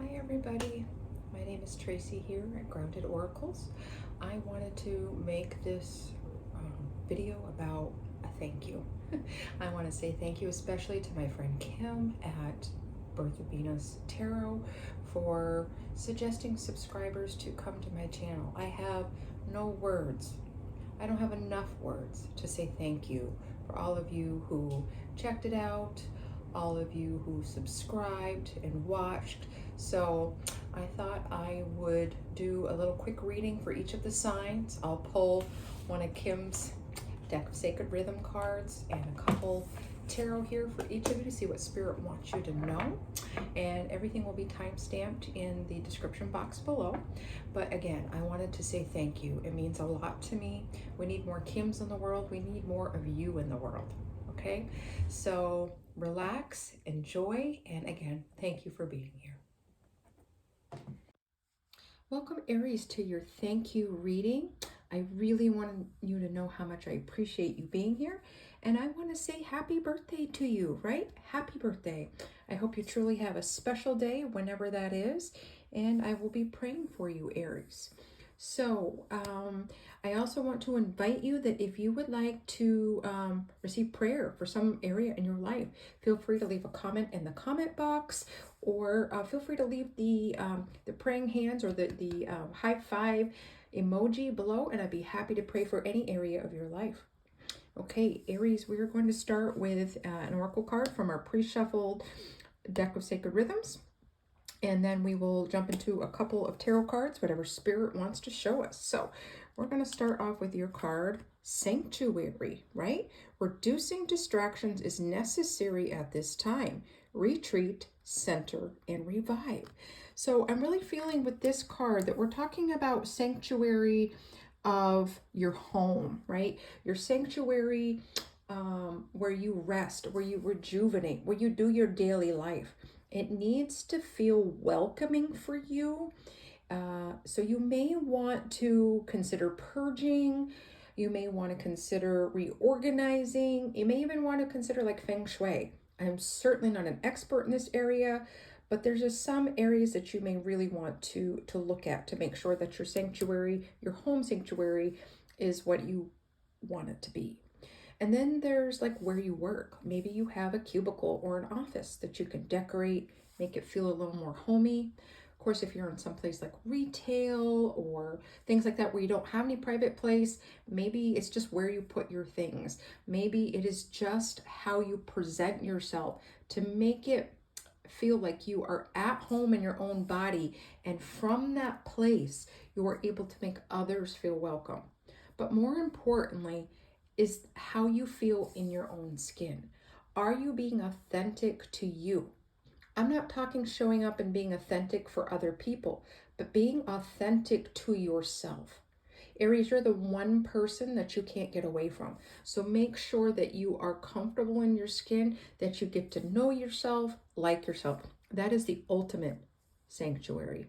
Hi everybody, my name is Tracy here at Grounded Oracles. I wanted to make this video about a thank you. I want to say thank you especially to my friend Kim at Birth of Venus Tarot for suggesting subscribers to come to my channel. I have no words. I don't have enough words to say thank you for all of you who checked it out, all of you who subscribed and watched. So I thought I would do a little quick reading for each of the signs. I'll pull one of Kim's deck of sacred rhythm cards and a couple tarot here for each of you to see what spirit wants you to know, and everything will be time stamped in the description box below. But again, I wanted to say thank you. It means a lot to me. We need more Kims in the world. We need more of you in the world. Okay, so relax, enjoy, and again, thank you for being here. Welcome Aries to your thank you reading. I really want you to know how much I appreciate you being here, and I want to say happy birthday to you, right? Happy birthday. I hope you truly have a special day whenever that is, and I will be praying for you, Aries. So I also want to invite you that if you would like to receive prayer for some area in your life, feel free to leave a comment in the comment box, or feel free to leave the praying hands or the high five emoji below, and I'd be happy to pray for any area of your life. Okay, Aries, we're going to start with an oracle card from our pre-shuffled deck of sacred rhythms. And then we will jump into a couple of tarot cards, whatever spirit wants to show us. So we're going to start off with your card, Sanctuary, right? Reducing distractions is necessary at this time. Retreat, center, and revive. So I'm really feeling with this card that we're talking about sanctuary of your home, right? Your sanctuary where you rest, where you rejuvenate, where you do your daily life. It needs to feel welcoming for you. So you may want to consider purging. You may want to consider reorganizing. You may even want to consider like feng shui. I'm certainly not an expert in this area, but there's just some areas that you may really want to look at to make sure that your sanctuary, your home sanctuary, is what you want it to be. And then there's like where you work. Maybe you have a cubicle or an office that you can decorate, make it feel a little more homey. Of course, if you're in some place like retail or things like that where you don't have any private place, maybe it's just where you put your things. Maybe it is just how you present yourself to make it feel like you are at home in your own body. And from that place, you are able to make others feel welcome. But more importantly, is how you feel in your own skin. Are you being authentic to you? I'm not talking showing up and being authentic for other people, but being authentic to yourself. Aries, you're the one person that you can't get away from. So make sure that you are comfortable in your skin, that you get to know yourself, like yourself. That is the ultimate sanctuary.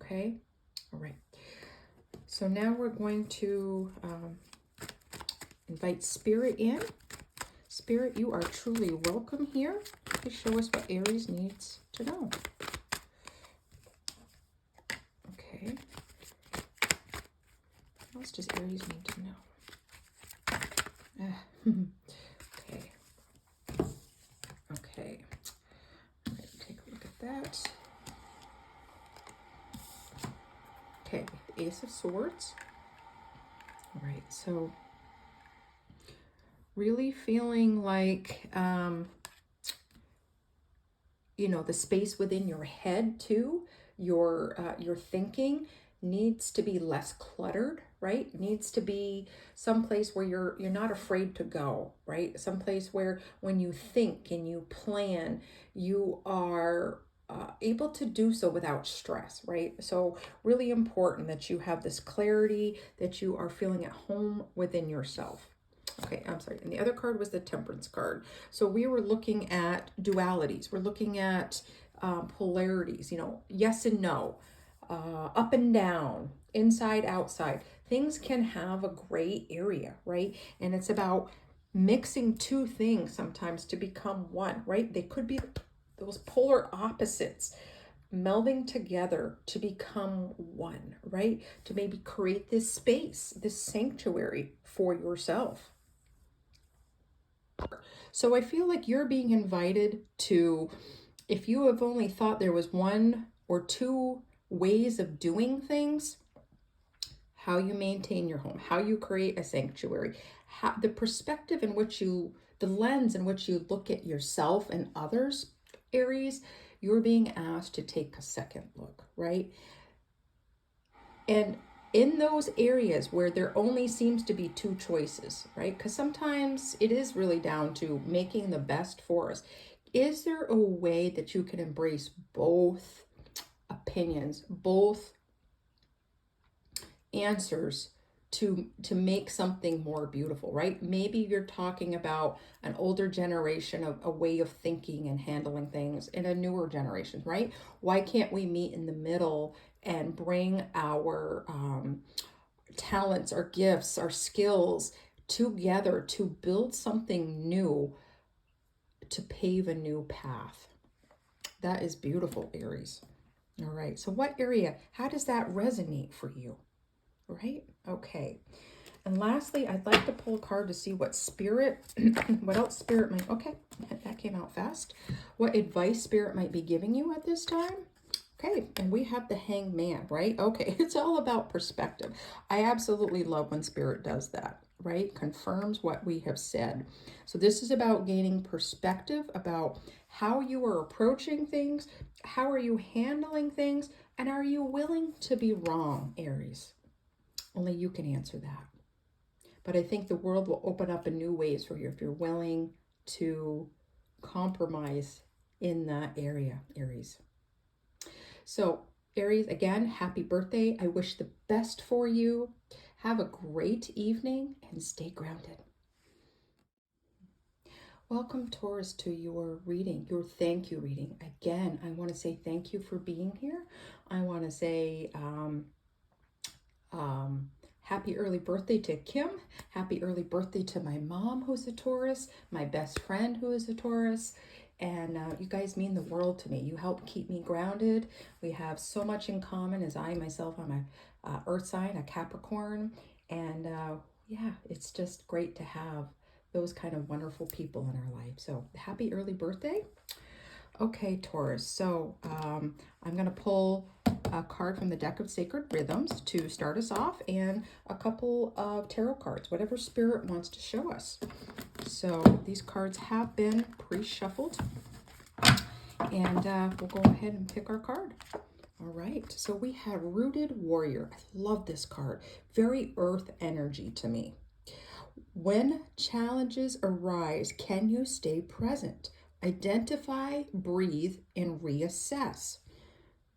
Okay? All right. So now we're going to invite Spirit in. Spirit, you are truly welcome here. Please show us what Aries needs to know. Okay. What else does Aries need to know? Okay. Okay. All right, take a look at that. Okay, Ace of Swords. All right, so really feeling like, you know, the space within your head too, your thinking needs to be less cluttered, right? Needs to be someplace where you're not afraid to go, right? Someplace where when you think and you plan, you are able to do so without stress, right? So really important that you have this clarity, that you are feeling at home within yourself. Okay, I'm sorry. And the other card was the Temperance card. So we were looking at dualities. We're looking at polarities, you know, yes and no, up and down, inside, outside. Things can have a gray area, right? And it's about mixing two things sometimes to become one, right? They could be those polar opposites. melding together to become one, right? To maybe create this space, this sanctuary for yourself. So I feel like you're being invited to, if you have only thought there was one or two ways of doing things, how you maintain your home, how you create a sanctuary, how, the perspective in which you, the lens in which you look at yourself and others, Aries, you're being asked to take a second look, right? And in those areas where there only seems to be two choices, right? Because sometimes it is really down to making the best for us. Is there a way that you can embrace both opinions, both answers to make something more beautiful, right? Maybe you're talking about an older generation of a way of thinking and handling things, and a newer generation, right? Why can't we meet in the middle and bring our talents, our gifts, our skills together to build something new, to pave a new path? That is beautiful, Aries. All right, so what area, how does that resonate for you? Right? Okay. And lastly, I'd like to pull a card to see what spirit, what else spirit might, okay, that came out fast. What advice spirit might be giving you at this time. Okay, and we have the Hanged Man, right? Okay, it's all about perspective. I absolutely love when spirit does that, right? Confirms what we have said. So this is about gaining perspective about how you are approaching things, how are you handling things, and are you willing to be wrong, Aries? Only you can answer that. But I think the world will open up in new ways for you if you're willing to compromise in that area, Aries. So, Aries, again, happy birthday. I wish the best for you. Have a great evening and stay grounded. Welcome, Taurus, to your reading, your thank you reading. Again, I want to say thank you for being here. I want to say happy early birthday to Kim. Happy early birthday to my mom, who's a Taurus, my best friend, who is a Taurus. And you guys mean the world to me. You help keep me grounded. We have so much in common, as I myself, I'm a earth sign, a Capricorn. And yeah, it's just great to have those kind of wonderful people in our life. So happy early birthday. Okay, Taurus, so I'm going to pull a card from the deck of Sacred Rhythms to start us off, and a couple of tarot cards, whatever spirit wants to show us. So these cards have been pre-shuffled, and we'll go ahead and pick our card. All right, so we have Rooted Warrior. I love this card. Very earth energy to me. When challenges arise, can you stay present? Identify, breathe, and reassess.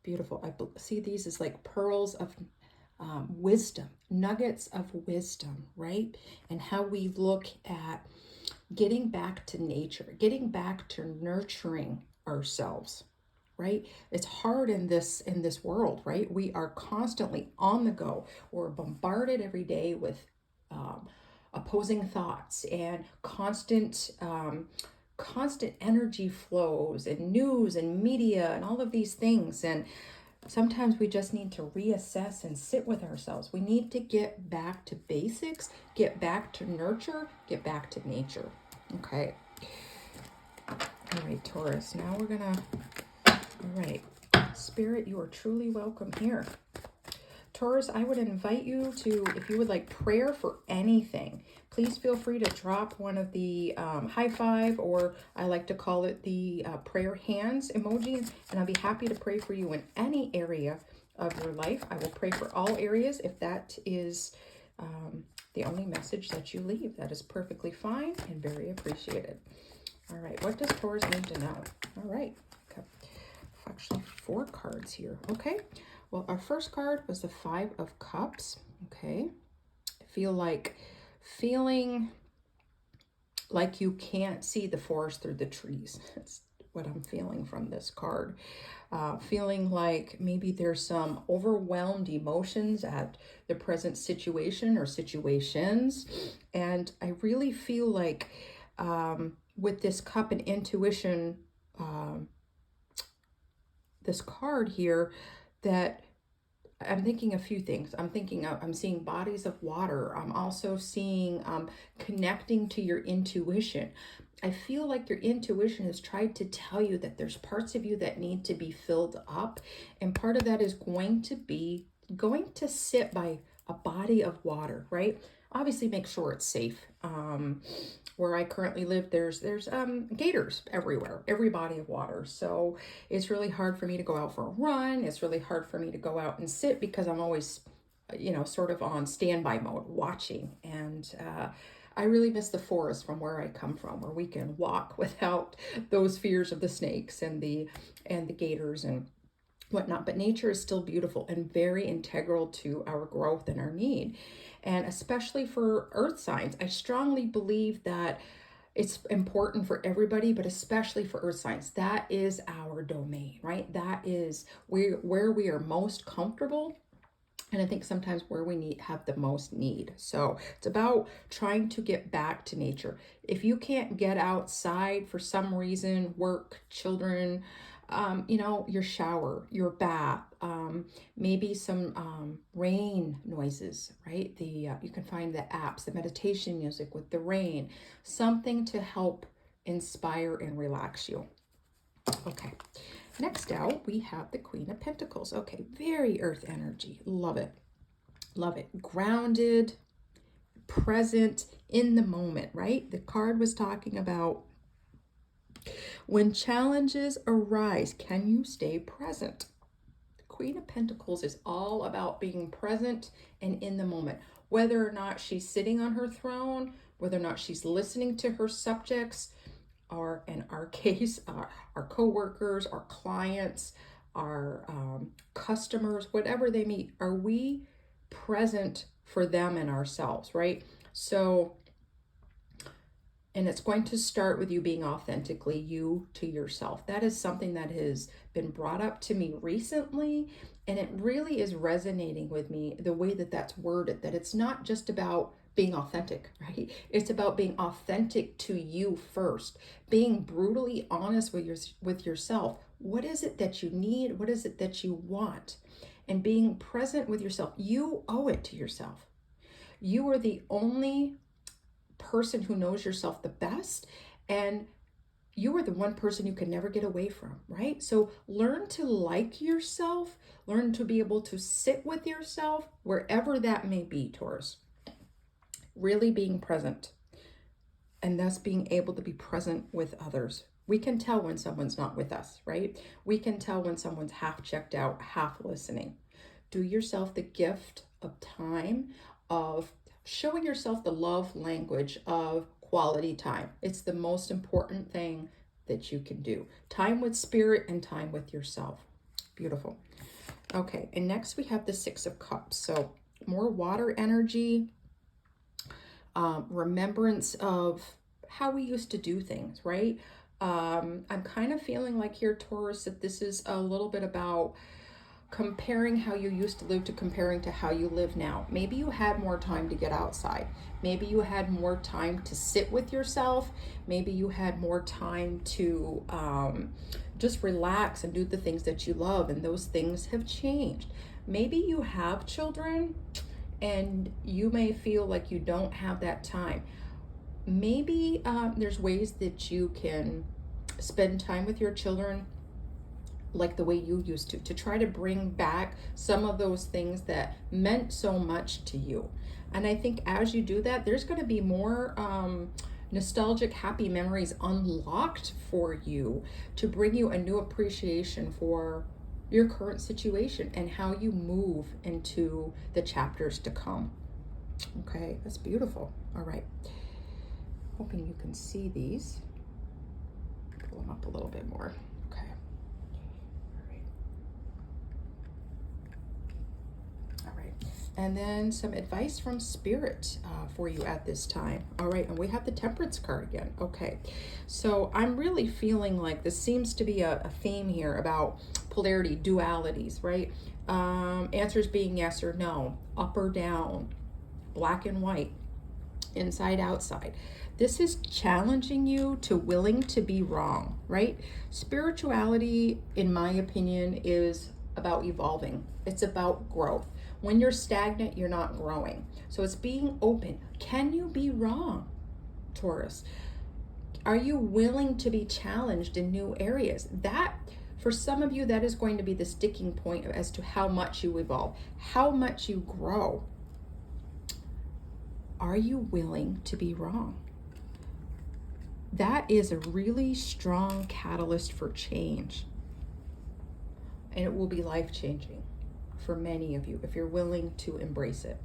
Beautiful. I see these as like pearls of wisdom, nuggets of wisdom, right? And how we look at getting back to nature, getting back to nurturing ourselves, right? It's hard in this world, right? We are constantly on the go. We're bombarded every day with opposing thoughts and constant energy flows and news and media and all of these things. And sometimes we just need to reassess and sit with ourselves. We need to get back to basics, get back to nurture, get back to nature. Okay. All right, Taurus. Now we're gonna, all right. Spirit, you are truly welcome here. Taurus, I would invite you to, if you would like prayer for anything, please feel free to drop one of the high five, or I like to call it the prayer hands emoji, and I'll be happy to pray for you in any area of your life. I will pray for all areas if that is the only message that you leave. That is perfectly fine and very appreciated. All right, what does Taurus need to know? All right, okay. Actually 4 cards here. Okay. Well, our first card was the 5 of Cups. Okay. I feel like feeling like you can't see the forest through the trees. That's what I'm feeling from this card. Feeling like maybe there's some overwhelmed emotions at the present situation or situations. And I really feel like with this cup and intuition, this card here that I'm thinking a few things. I'm seeing bodies of water. I'm also seeing connecting to your intuition. I feel like your intuition has tried to tell you that there's parts of you that need to be filled up. And part of that is going to sit by a body of water, right? Obviously make sure it's safe. Where I currently live, there's gators everywhere, every body of water. So it's really hard for me to go out for a run. It's really hard for me to go out and sit because I'm always, sort of on standby mode, watching. And I really miss the forest from where I come from, where we can walk without those fears of the snakes and the gators and whatnot. But nature is still beautiful and very integral to our growth and our need. And especially for earth signs, I strongly believe that it's important for everybody, but especially for earth signs. That is our domain, right? That is where we are most comfortable. And I think sometimes where we have the most need. So it's about trying to get back to nature. If you can't get outside for some reason, work, children, your shower, your bath, maybe some rain noises, right? You can find the apps, the meditation music with the rain, something to help inspire and relax you. Okay. Next out, we have the Queen of Pentacles. Okay, very earth energy. Love it. Love it. Grounded, present, in the moment, right? The card was talking about when challenges arise, can you stay present? The Queen of Pentacles is all about being present and in the moment. Whether or not she's sitting on her throne, whether or not she's listening to her subjects, or in our case, our co-workers, our clients, our customers, whatever they meet, are we present for them and ourselves, right? So, and it's going to start with you being authentically you to yourself. That is something that has been brought up to me recently, and it really is resonating with me, the way that that's worded, that it's not just about being authentic, right? It's about being authentic to you first, being brutally honest with yourself. What is it that you need? What is it that you want? And being present with yourself. You owe it to yourself. You are the only person who knows yourself the best, and you are the one person you can never get away from, right? So learn to like yourself, learn to be able to sit with yourself wherever that may be, Taurus. Really being present, and thus being able to be present with others. We can tell when someone's not with us, right? We can tell when someone's half checked out, half listening. Do yourself the gift of time, of showing yourself the love language of quality time. It's the most important thing that you can do. Time with spirit and time with yourself. Beautiful. Okay, and next we have the Six of Cups. So more water energy, remembrance of how we used to do things, right? I'm kind of feeling like here, Taurus, that this is a little bit about comparing how you used to live to comparing to how you live now. Maybe you had more time to get outside. Maybe you had more time to sit with yourself. Maybe you had more time to just relax and do the things that you love, and those things have changed. Maybe you have children and you may feel like you don't have that time. Maybe there's ways that you can spend time with your children like the way you used to try to bring back some of those things that meant so much to you. And I think as you do that, there's going to be more nostalgic, happy memories unlocked for you to bring you a new appreciation for your current situation and how you move into the chapters to come. Okay, that's beautiful. All right. Hoping you can see these. Pull them up a little bit more. Okay. All right. And then some advice from Spirit for you at this time. All right, and we have the Temperance card again. Okay, so I'm really feeling like this seems to be a theme here about polarity, dualities, right? Answers being yes or no, up or down, black and white. inside, outside. This is challenging you to willing to be wrong, right? Spirituality, in my opinion, is about evolving. It's about growth. When you're stagnant, you're not growing. So it's being open. Can you be wrong, Taurus? Are you willing to be challenged in new areas? That, for some of you, that is going to be the sticking point as to how much you evolve, how much you grow. Are you willing to be wrong? That is a really strong catalyst for change. And it will be life-changing for many of you if you're willing to embrace it.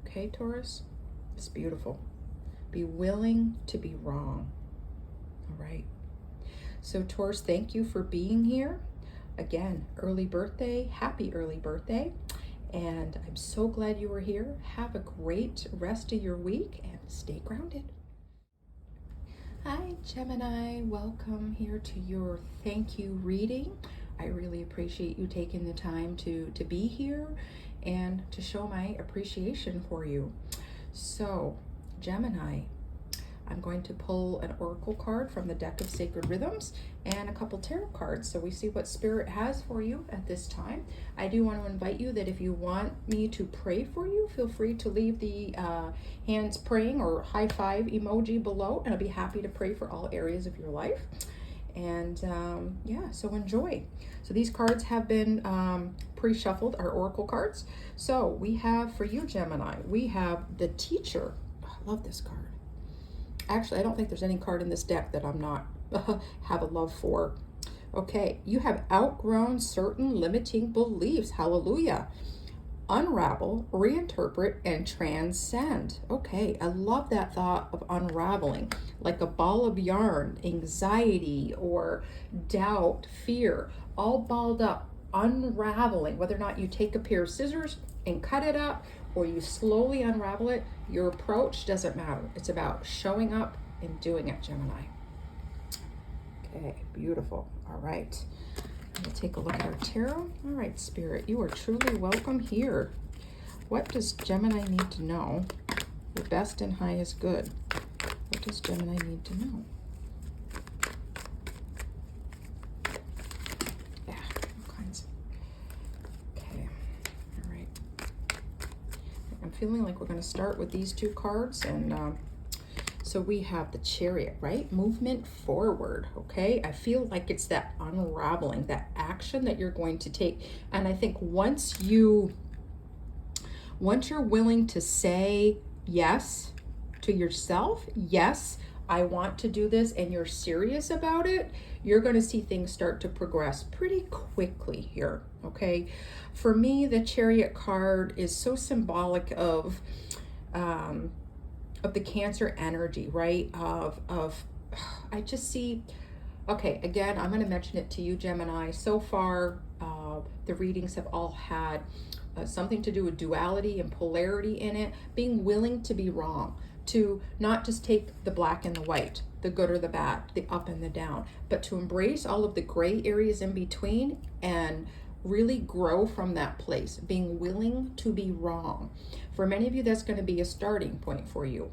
Okay, Taurus? It's beautiful. Be willing to be wrong. All right. So, Taurus, thank you for being here. Again, early birthday, happy early birthday. And I'm so glad you were here. Have a great rest of your week and stay grounded. Hi, Gemini. Welcome here to your thank you reading. I really appreciate you taking the time to be here and to show my appreciation for you. So, Gemini, I'm going to pull an oracle card from the deck of Sacred Rhythms and a couple tarot cards so we see what Spirit has for you at this time. I do want to invite you that if you want me to pray for you, feel free to leave the hands praying or high five emoji below, and I'll be happy to pray for all areas of your life. And yeah, so enjoy. So these cards have been pre-shuffled, our oracle cards. So we have, for you, Gemini, we have the Teacher. Oh, I love this card. Actually, I don't think there's any card in this deck that I'm not have a love for. Okay, you have outgrown certain limiting beliefs. Hallelujah. Unravel, reinterpret, and transcend. Okay, I love that thought of unraveling, like a ball of yarn, anxiety or doubt, fear, all balled up, unraveling. Whether or not you take a pair of scissors and cut it up, or you slowly unravel it, your approach doesn't matter. It's about showing up and doing it, Gemini. Okay, beautiful. All right. We'll take a look at our tarot. All right, Spirit, you are truly welcome here. What does Gemini need to know? The best and highest good. What does Gemini need to know? Yeah, all kinds. Okay, all right. I'm feeling like we're going to start with these two cards, and so we have the Chariot, right? Movement forward, okay? I feel like it's that unraveling, that action that you're going to take. And I think once you're willing to say yes to yourself, yes, I want to do this, and you're serious about it, you're going to see things start to progress pretty quickly here, okay? For me, the Chariot card is so symbolic of the Cancer energy, right? I just see, okay, again, I'm going to mention it to you, Gemini. So far, the readings have all had something to do with duality and polarity in it, being willing to be wrong, to not just take the black and the white, the good or the bad, the up and the down, but to embrace all of the gray areas in between and really grow from that place, being willing to be wrong. For many of you, that's going to be a starting point for you,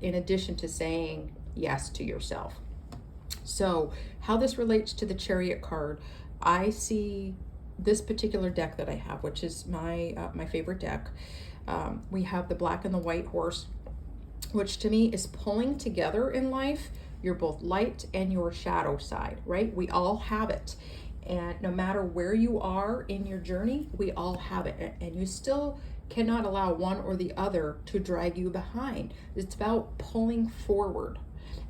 in addition to saying yes to yourself. So how this relates to the Chariot card, I see this particular deck that I have, which is my favorite deck. We have the black and the white horse, which to me is pulling together in life. You're both light and your shadow side, right? We all have it. And no matter where you are in your journey, we all have it. And you still cannot allow one or the other to drag you behind. It's about pulling forward.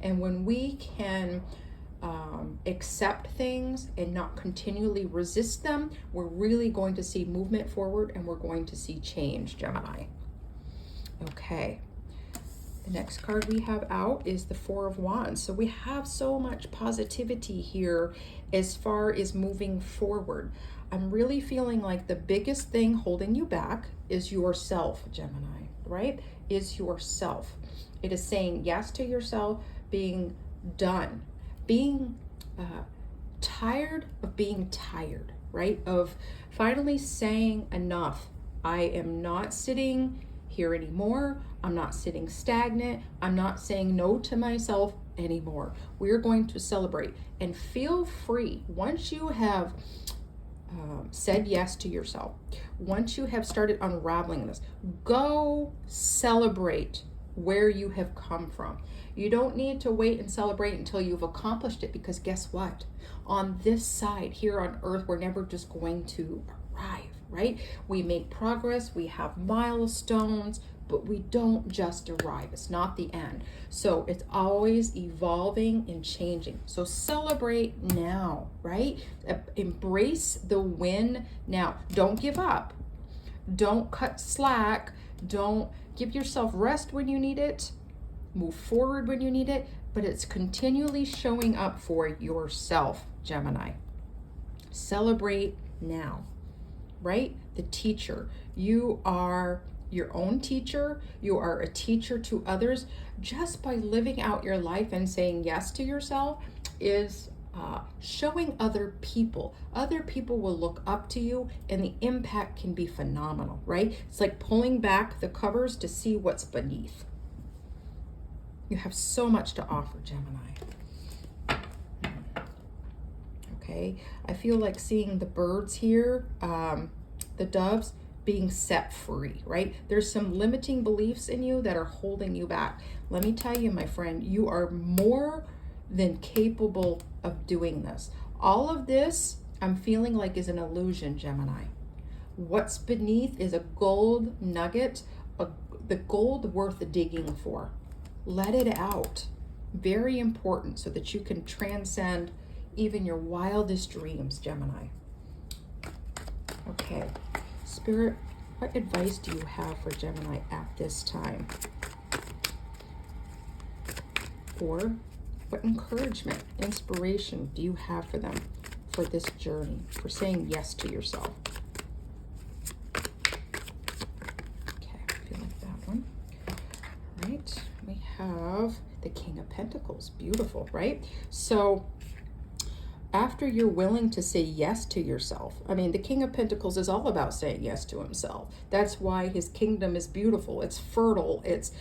And when we can accept things and not continually resist them, we're really going to see movement forward, and we're going to see change, Gemini. Okay. The next card we have out is the Four of Wands. So we have so much positivity here as far as moving forward. I'm really feeling like the biggest thing holding you back is yourself, Gemini, right? Is yourself. It is saying yes to yourself, being done, being tired of being tired, right? Of finally saying enough. I am not sitting here anymore. I'm not sitting stagnant. I'm not saying no to myself anymore. We're going to celebrate and feel free once you have said yes to yourself. Once you have started unraveling this, go celebrate where you have come from. You don't need to wait and celebrate until you've accomplished it, because guess what? On this side here on earth, we're never just going to arrive, right? We make progress, we have milestones, but we don't just arrive. It's not the end. So it's always evolving and changing. So celebrate now, right? Embrace the win now. Don't give up. Don't cut slack. Don't give yourself rest when you need it. Move forward when you need it, but it's continually showing up for yourself, Gemini. Celebrate now, right? The teacher. You are your own teacher. You are a teacher to others. Just by living out your life and saying yes to yourself is showing other people. Other people will look up to you, and the impact can be phenomenal, right? It's like pulling back the covers to see what's beneath. You have so much to offer, Gemini. Okay, I feel like seeing the birds here, the doves, being set free, right? There's some limiting beliefs in you that are holding you back. Let me tell you, my friend, you are more than capable of doing this. All of this, I'm feeling like, is an illusion, Gemini. What's beneath is a gold nugget, the gold worth digging for. Let it out. Very important, so that you can transcend even your wildest dreams, Gemini. Okay, Spirit, what advice do you have for Gemini at this time? Or what encouragement, inspiration do you have for them for this journey, for saying yes to yourself? Okay, I feel like that one. All right, we have the King of Pentacles. Beautiful, right? So after you're willing to say yes to yourself, I mean, the King of Pentacles is all about saying yes to himself. That's why his kingdom is beautiful. It's fertile. It's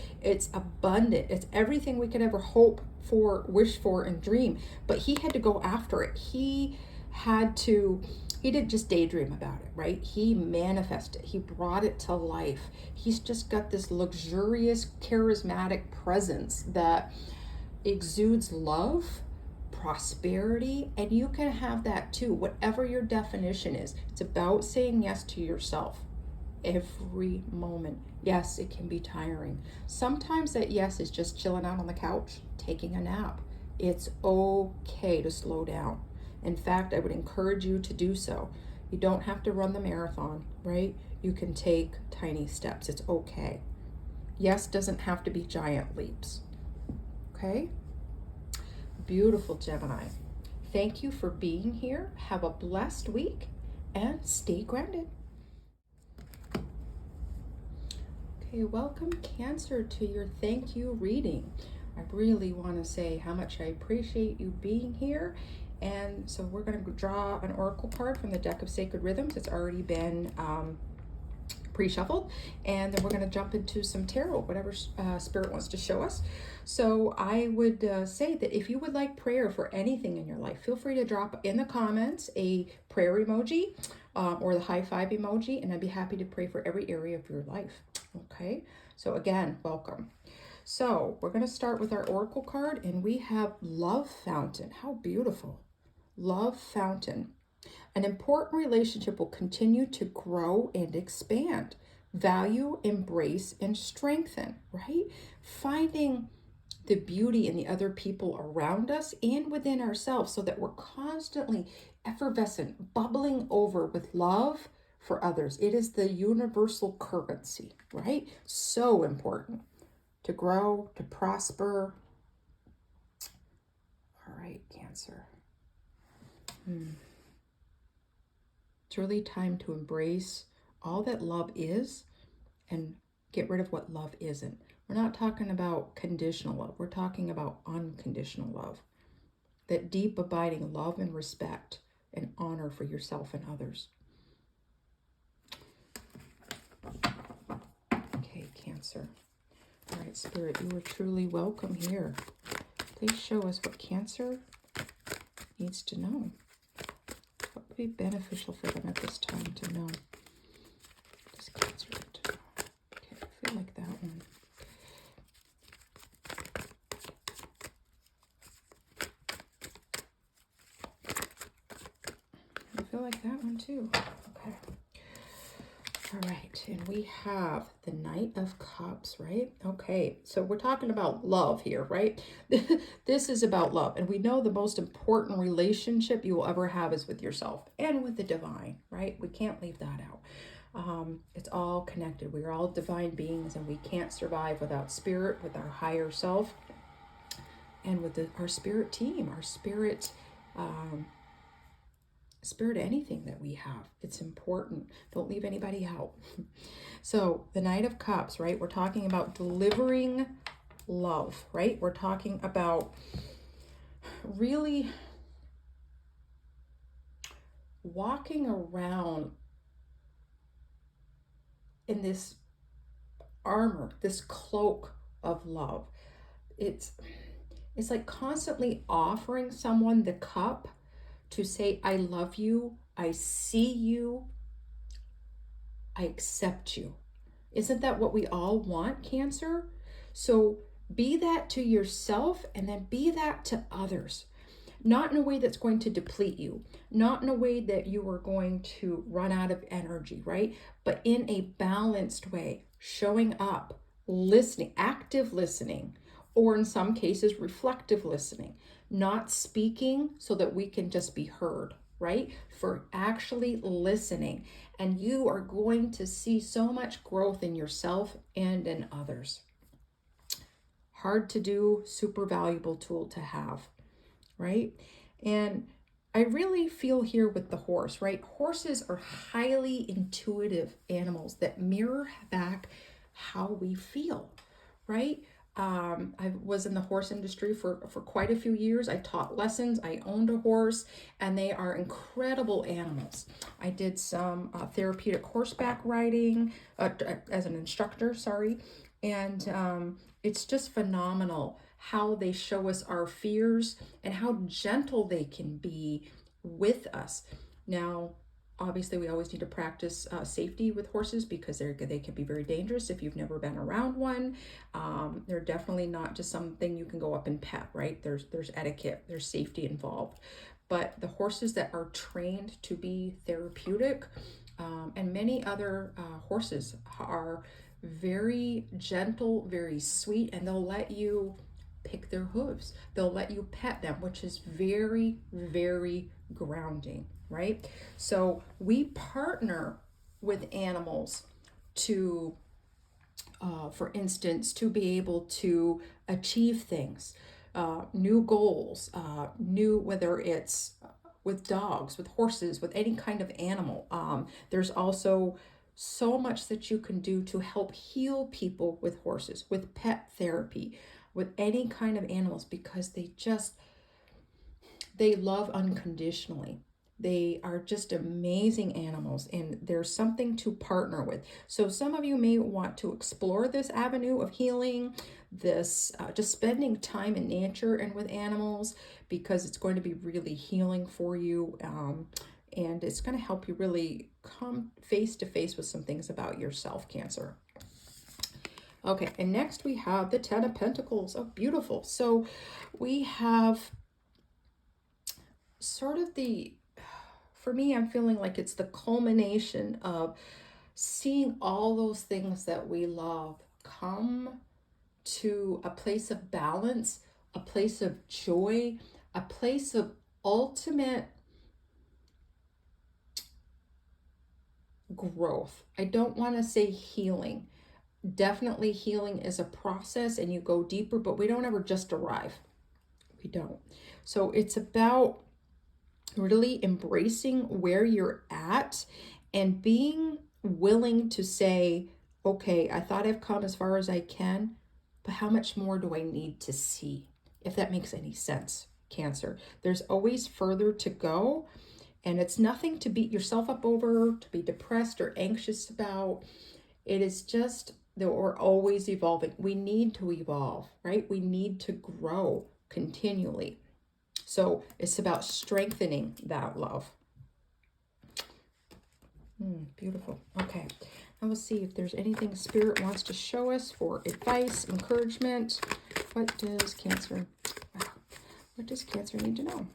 abundant. It's everything we could ever hope for, wish for, and dream. But he had to go after it. He didn't just daydream about it, right? He manifested. He brought it to life. He's just got this luxurious, charismatic presence that exudes love, prosperity, and you can have that too, whatever your definition is. It's about saying yes to yourself every moment. Yes, it can be tiring. Sometimes that yes is just chilling out on the couch, taking a nap. It's okay to slow down. In fact, I would encourage you to do so. You don't have to run the marathon, right? You can take tiny steps. It's okay. Yes doesn't have to be giant leaps. Okay? Beautiful, Gemini. Thank you for being here. Have a blessed week and stay grounded. Okay, welcome, Cancer, to your thank you reading. I really want to say how much I appreciate you being here. And so we're going to draw an oracle card from the deck of Sacred Rhythms. It's already been pre-shuffled, and then we're going to jump into some tarot, whatever Spirit wants to show us. So I would say that if you would like prayer for anything in your life, feel free to drop in the comments a prayer emoji or the high five emoji, and I'd be happy to pray for every area of your life. Okay, so again, welcome. So we're going to start with our oracle card, and we have Love Fountain. How beautiful. Love Fountain. An important relationship will continue to grow and expand. Value, embrace, and strengthen, right? Finding the beauty in the other people around us and within ourselves, so that we're constantly effervescent, bubbling over with love for others. It is the universal currency, right? So important to grow, to prosper. All right, Cancer. It's really time to embrace all that love is and get rid of what love isn't. We're not talking about conditional love. We're talking about unconditional love. That deep, abiding love and respect and honor for yourself and others. Okay, Cancer. Cancer. All right, Spirit, you are truly welcome here. Please show us what Cancer needs to know. What would be beneficial for them at this time to know? What does Cancer need to know? Okay, I feel like that one. I feel like that one too. Okay. All right, and we have the Knight of Cups, right? Okay, so we're talking about love here, right? This is about love, and we know the most important relationship you will ever have is with yourself and with the divine, right? We can't leave that out. It's all connected. We are all divine beings, and we can't survive without spirit, with our higher self, and with our spirit team, our spirit anything that we have. It's important. Don't leave anybody out. So the Knight of Cups, right? We're talking about delivering love, right? We're talking about really walking around in this armor, this cloak of love. It's like constantly offering someone the cup to say, I love you, I see you, I accept you. Isn't that what we all want, Cancer? So be that to yourself, and then be that to others. Not in a way that's going to deplete you, not in a way that you are going to run out of energy, right? But in a balanced way, showing up, listening, active listening, or in some cases, reflective listening, not speaking so that we can just be heard, right? For actually listening. And you are going to see so much growth in yourself and in others. Hard to do, super valuable tool to have, right? And I really feel here with the horse, right? Horses are highly intuitive animals that mirror back how we feel, right? I was in the horse industry for quite a few years. I taught lessons. I owned a horse, and they are incredible animals. I did some therapeutic horseback riding as an instructor, and it's just phenomenal how they show us our fears and how gentle they can be with us. Now, obviously, we always need to practice safety with horses because they can be very dangerous if you've never been around one. They're definitely not just something you can go up and pet, right? There's etiquette, there's safety involved. But the horses that are trained to be therapeutic, and many other horses are very gentle, very sweet, and they'll let you pick their hooves. They'll let you pet them, which is very, very grounding, right? So we partner with animals to, for instance, to be able to achieve things, new goals, whether it's with dogs, with horses, with any kind of animal. There's also so much that you can do to help heal people with horses, with pet therapy, with any kind of animals, because they love unconditionally. They are just amazing animals, and there's something to partner with. So some of you may want to explore this avenue of healing, this just spending time in nature and with animals, because it's going to be really healing for you. And it's going to help you really come face to face with some things about yourself, Cancer. Okay, and next we have the Ten of Pentacles. Oh, beautiful. So we have sort of for me, I'm feeling like it's the culmination of seeing all those things that we love come to a place of balance, a place of joy, a place of ultimate growth. I don't want to say healing. Definitely healing is a process and you go deeper, but we don't ever just arrive. We don't. So it's about really embracing where you're at and being willing to say, okay, I thought I've come as far as I can, but how much more do I need to see? If that makes any sense, Cancer. There's always further to go, and it's nothing to beat yourself up over, to be depressed or anxious about. It is just that we're always evolving. We need to evolve, right? We need to grow continually. So it's about strengthening that love. Beautiful. Okay. Now let's see if there's anything Spirit wants to show us for advice, encouragement. What does Cancer need to know?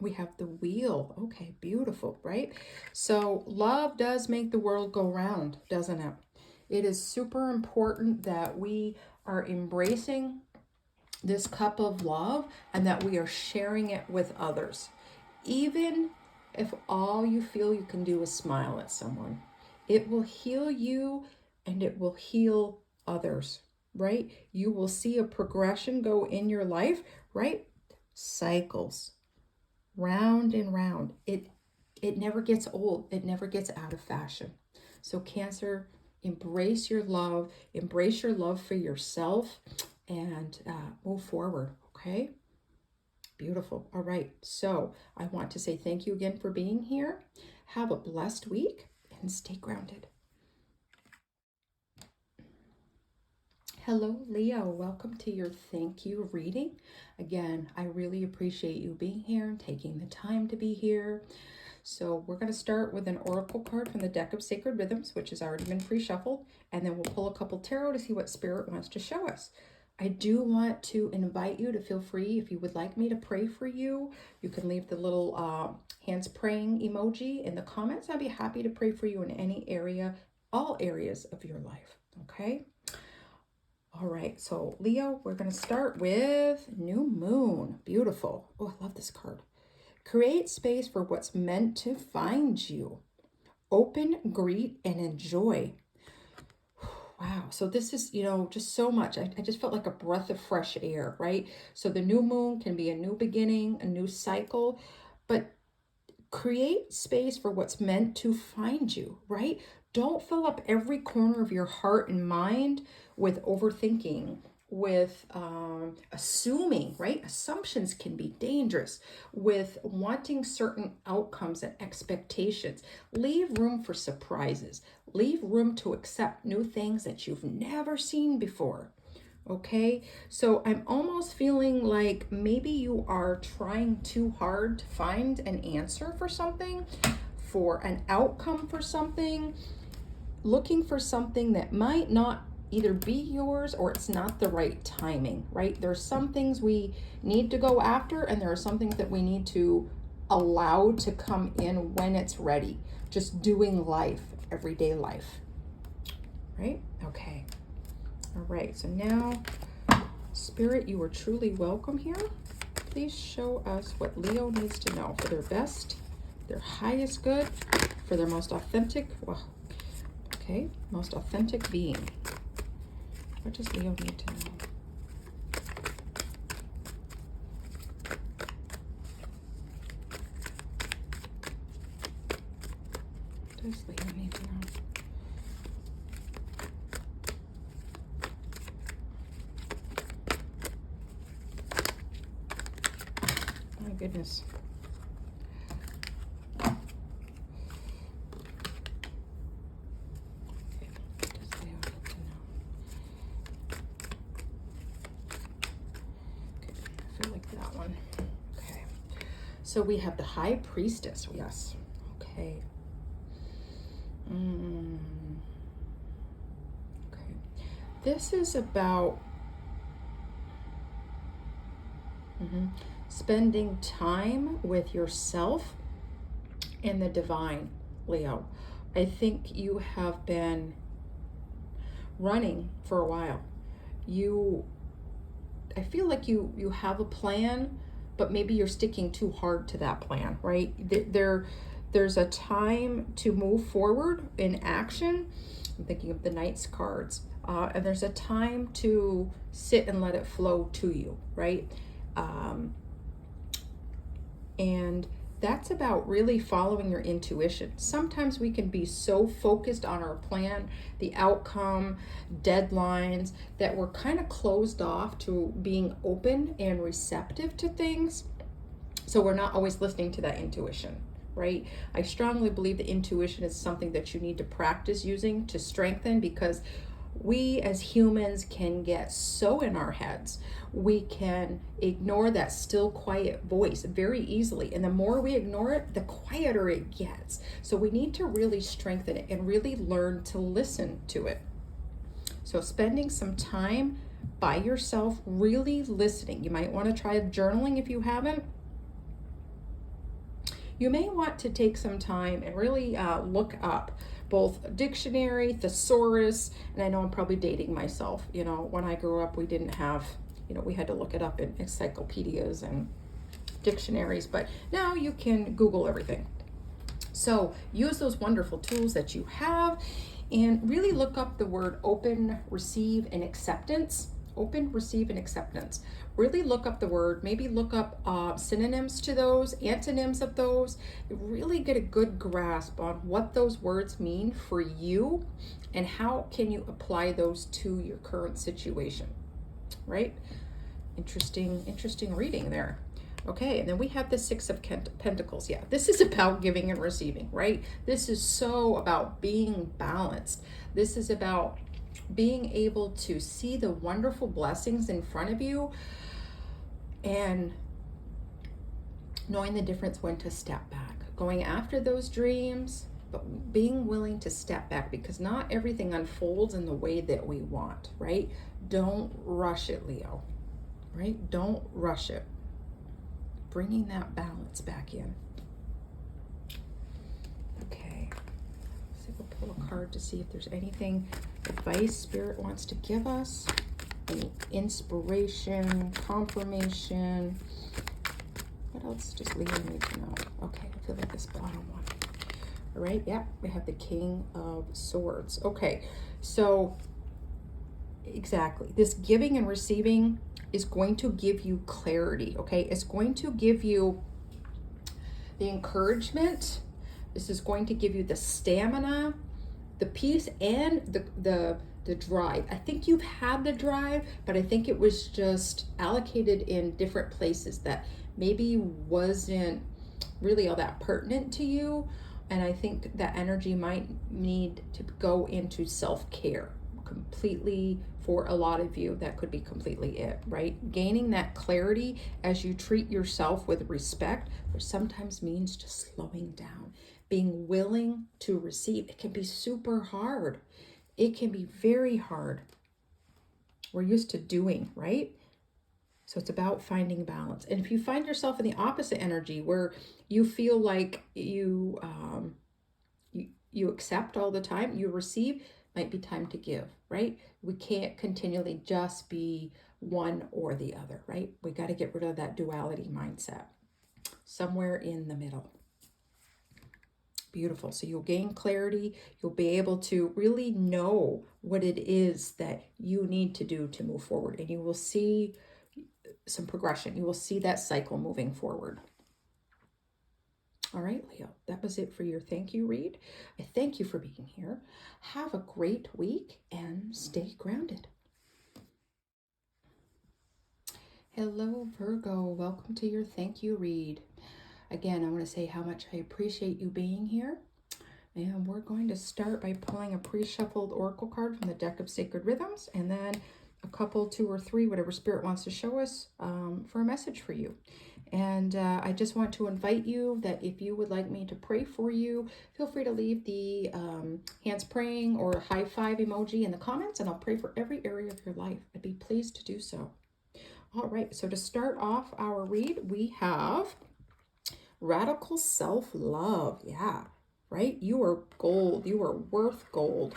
We have the Wheel. Okay, beautiful, right? So love does make the world go round, doesn't it? It is super important that we are embracing this cup of love and that we are sharing it with others. Even if all you feel you can do is smile at someone, it will heal you and it will heal others, right? You will see a progression go in your life, right? Cycles. Round and round. It never gets old. It never gets out of fashion. So Cancer, embrace your love for yourself, and move forward. Okay, beautiful. All right, so I want to say thank you again for being here. Have a blessed week and stay grounded. Hello, Leo. Welcome to your thank you reading. Again, I really appreciate you being here and taking the time to be here. So we're going to start with an oracle card from the deck of Sacred Rhythms, which has already been pre-shuffled, and then we'll pull a couple tarot to see what Spirit wants to show us. I do want to invite you to feel free, if you would like me to pray for you, you can leave the little hands praying emoji in the comments. I'd be happy to pray for you in any area, all areas of your life. Okay? All right, so Leo, we're going to start with New Moon. Beautiful. Oh, I love this card. Create space for what's meant to find you. Open, greet, and enjoy. Wow, so this is, just so much. I just felt like a breath of fresh air, right? So the new moon can be a new beginning, a new cycle, but create space for what's meant to find you, right? Don't fill up every corner of your heart and mind with overthinking, with assuming, right? Assumptions can be dangerous, with wanting certain outcomes and expectations. Leave room for surprises. Leave room to accept new things that you've never seen before. Okay, so I'm almost feeling like maybe you are trying too hard to find an answer for something, for an outcome for something, looking for something that might not either be yours or it's not the right timing, right? There's some things we need to go after, and there are some things that we need to allow to come in when it's ready. Just doing life, everyday life, right? Okay. All right, so now, Spirit, you are truly welcome here. Please show us what Leo needs to know for their best, their highest good, for their most authentic, most authentic being. What does Leo need to know? What does Leo need to know? My goodness. So we have the High Priestess, yes. Okay. Okay. This is about spending time with yourself and the divine, Leo. I think you have been running for a while. I feel like you have a plan, but maybe you're sticking too hard to that plan, right? There's a time to move forward in action. I'm thinking of the Knight's cards. And there's a time to sit and let it flow to you, right? And that's about really following your intuition. Sometimes we can be so focused on our plan, the outcome, deadlines, that we're kind of closed off to being open and receptive to things. So we're not always listening to that intuition, right? I strongly believe that intuition is something that you need to practice using to strengthen, because we as humans can get so in our heads. We can ignore that still quiet voice very easily. And the more we ignore it, the quieter it gets. So we need to really strengthen it and really learn to listen to it. So spending some time by yourself, really listening. You might want to try journaling if you haven't. You may want to take some time and really look up both a dictionary, thesaurus, and I know I'm probably dating myself. You know, when I grew up, we didn't have, you know, we had to look it up in encyclopedias and dictionaries, but now you can Google everything. So use those wonderful tools that you have and really look up the word open, receive, and acceptance. Open, receive, and acceptance. Really look up the word, maybe look up synonyms to those, antonyms of those. Really get a good grasp on what those words mean for you and how can you apply those to your current situation, right? Interesting reading there. Okay, and then we have the Six of Pentacles. Yeah, this is about giving and receiving, right? This is so about being balanced. This is about being able to see the wonderful blessings in front of you and knowing the difference when to step back, going after those dreams, but being willing to step back, because not everything unfolds in the way that we want, right? Don't rush it, Leo, right? Don't rush it. Bringing that balance back in. Okay, so we'll pull a card to see if there's anything advice Spirit wants to give us, any inspiration, confirmation. What else does Leo need to know? Okay, I feel like this bottom one. All right, yeah, we have the King of Swords. Okay, so exactly, this giving and receiving is going to give you clarity, okay? It's going to give you the encouragement. This is going to give you the stamina, the peace, and the drive. I think you've had the drive, but I think it was just allocated in different places that maybe wasn't really all that pertinent to you. And I think that energy might need to go into self-care completely. For a lot of you, that could be completely it, right? Gaining that clarity as you treat yourself with respect, which sometimes means just slowing down, being willing to receive. It can be super hard. It can be very hard. We're used to doing, right? So it's about finding balance. And if you find yourself in the opposite energy where you feel like you accept all the time, you receive, might be time to give, right? We can't continually just be one or the other, right? We got to get rid of that duality mindset. Somewhere in the middle. Beautiful. So you'll gain clarity. You'll be able to really know what it is that you need to do to move forward. And you will see some progression. You will see that cycle moving forward. All right, Leo, that was it for your thank you read. I thank you for being here. Have a great week and stay grounded. Hello, Virgo. Welcome to your thank you read. Again, I want to say how much I appreciate you being here. And we're going to start by pulling a pre-shuffled oracle card from the deck of Sacred Rhythms, and then a couple, 2 or 3, whatever Spirit wants to show us for a message for you. And I just want to invite you that if you would like me to pray for you, feel free to leave the hands praying or high five emoji in the comments, and I'll pray for every area of your life. I'd be pleased to do so. All right, so to start off our read, we have radical self-love. Yeah, right? You are gold. You are worth gold.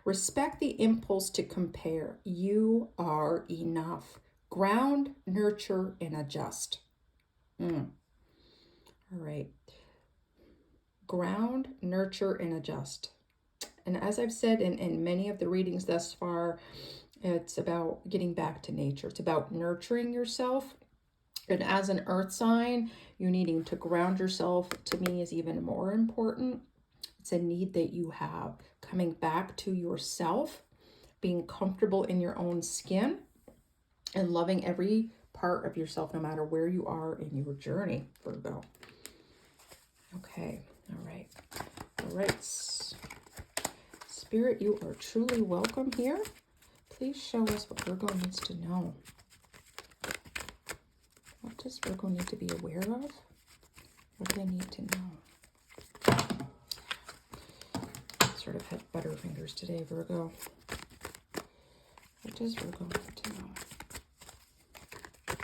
Respect the impulse to compare. You are enough. Ground, nurture, and adjust. All right. Ground, nurture, and adjust. And as I've said in many of the readings thus far, it's about getting back to nature. It's about nurturing yourself And as an earth sign, you needing to ground yourself, to me, is even more important. It's a need that you have. Coming back to yourself, being comfortable in your own skin, and loving every part of yourself, no matter where you are in your journey, Virgo. Okay, all right. All right. Spirit, you are truly welcome here. Please show us what Virgo needs to know. What does Virgo need to be aware of? What do they need to know? Sort of had butterfingers today, Virgo. What does Virgo need to know? I'm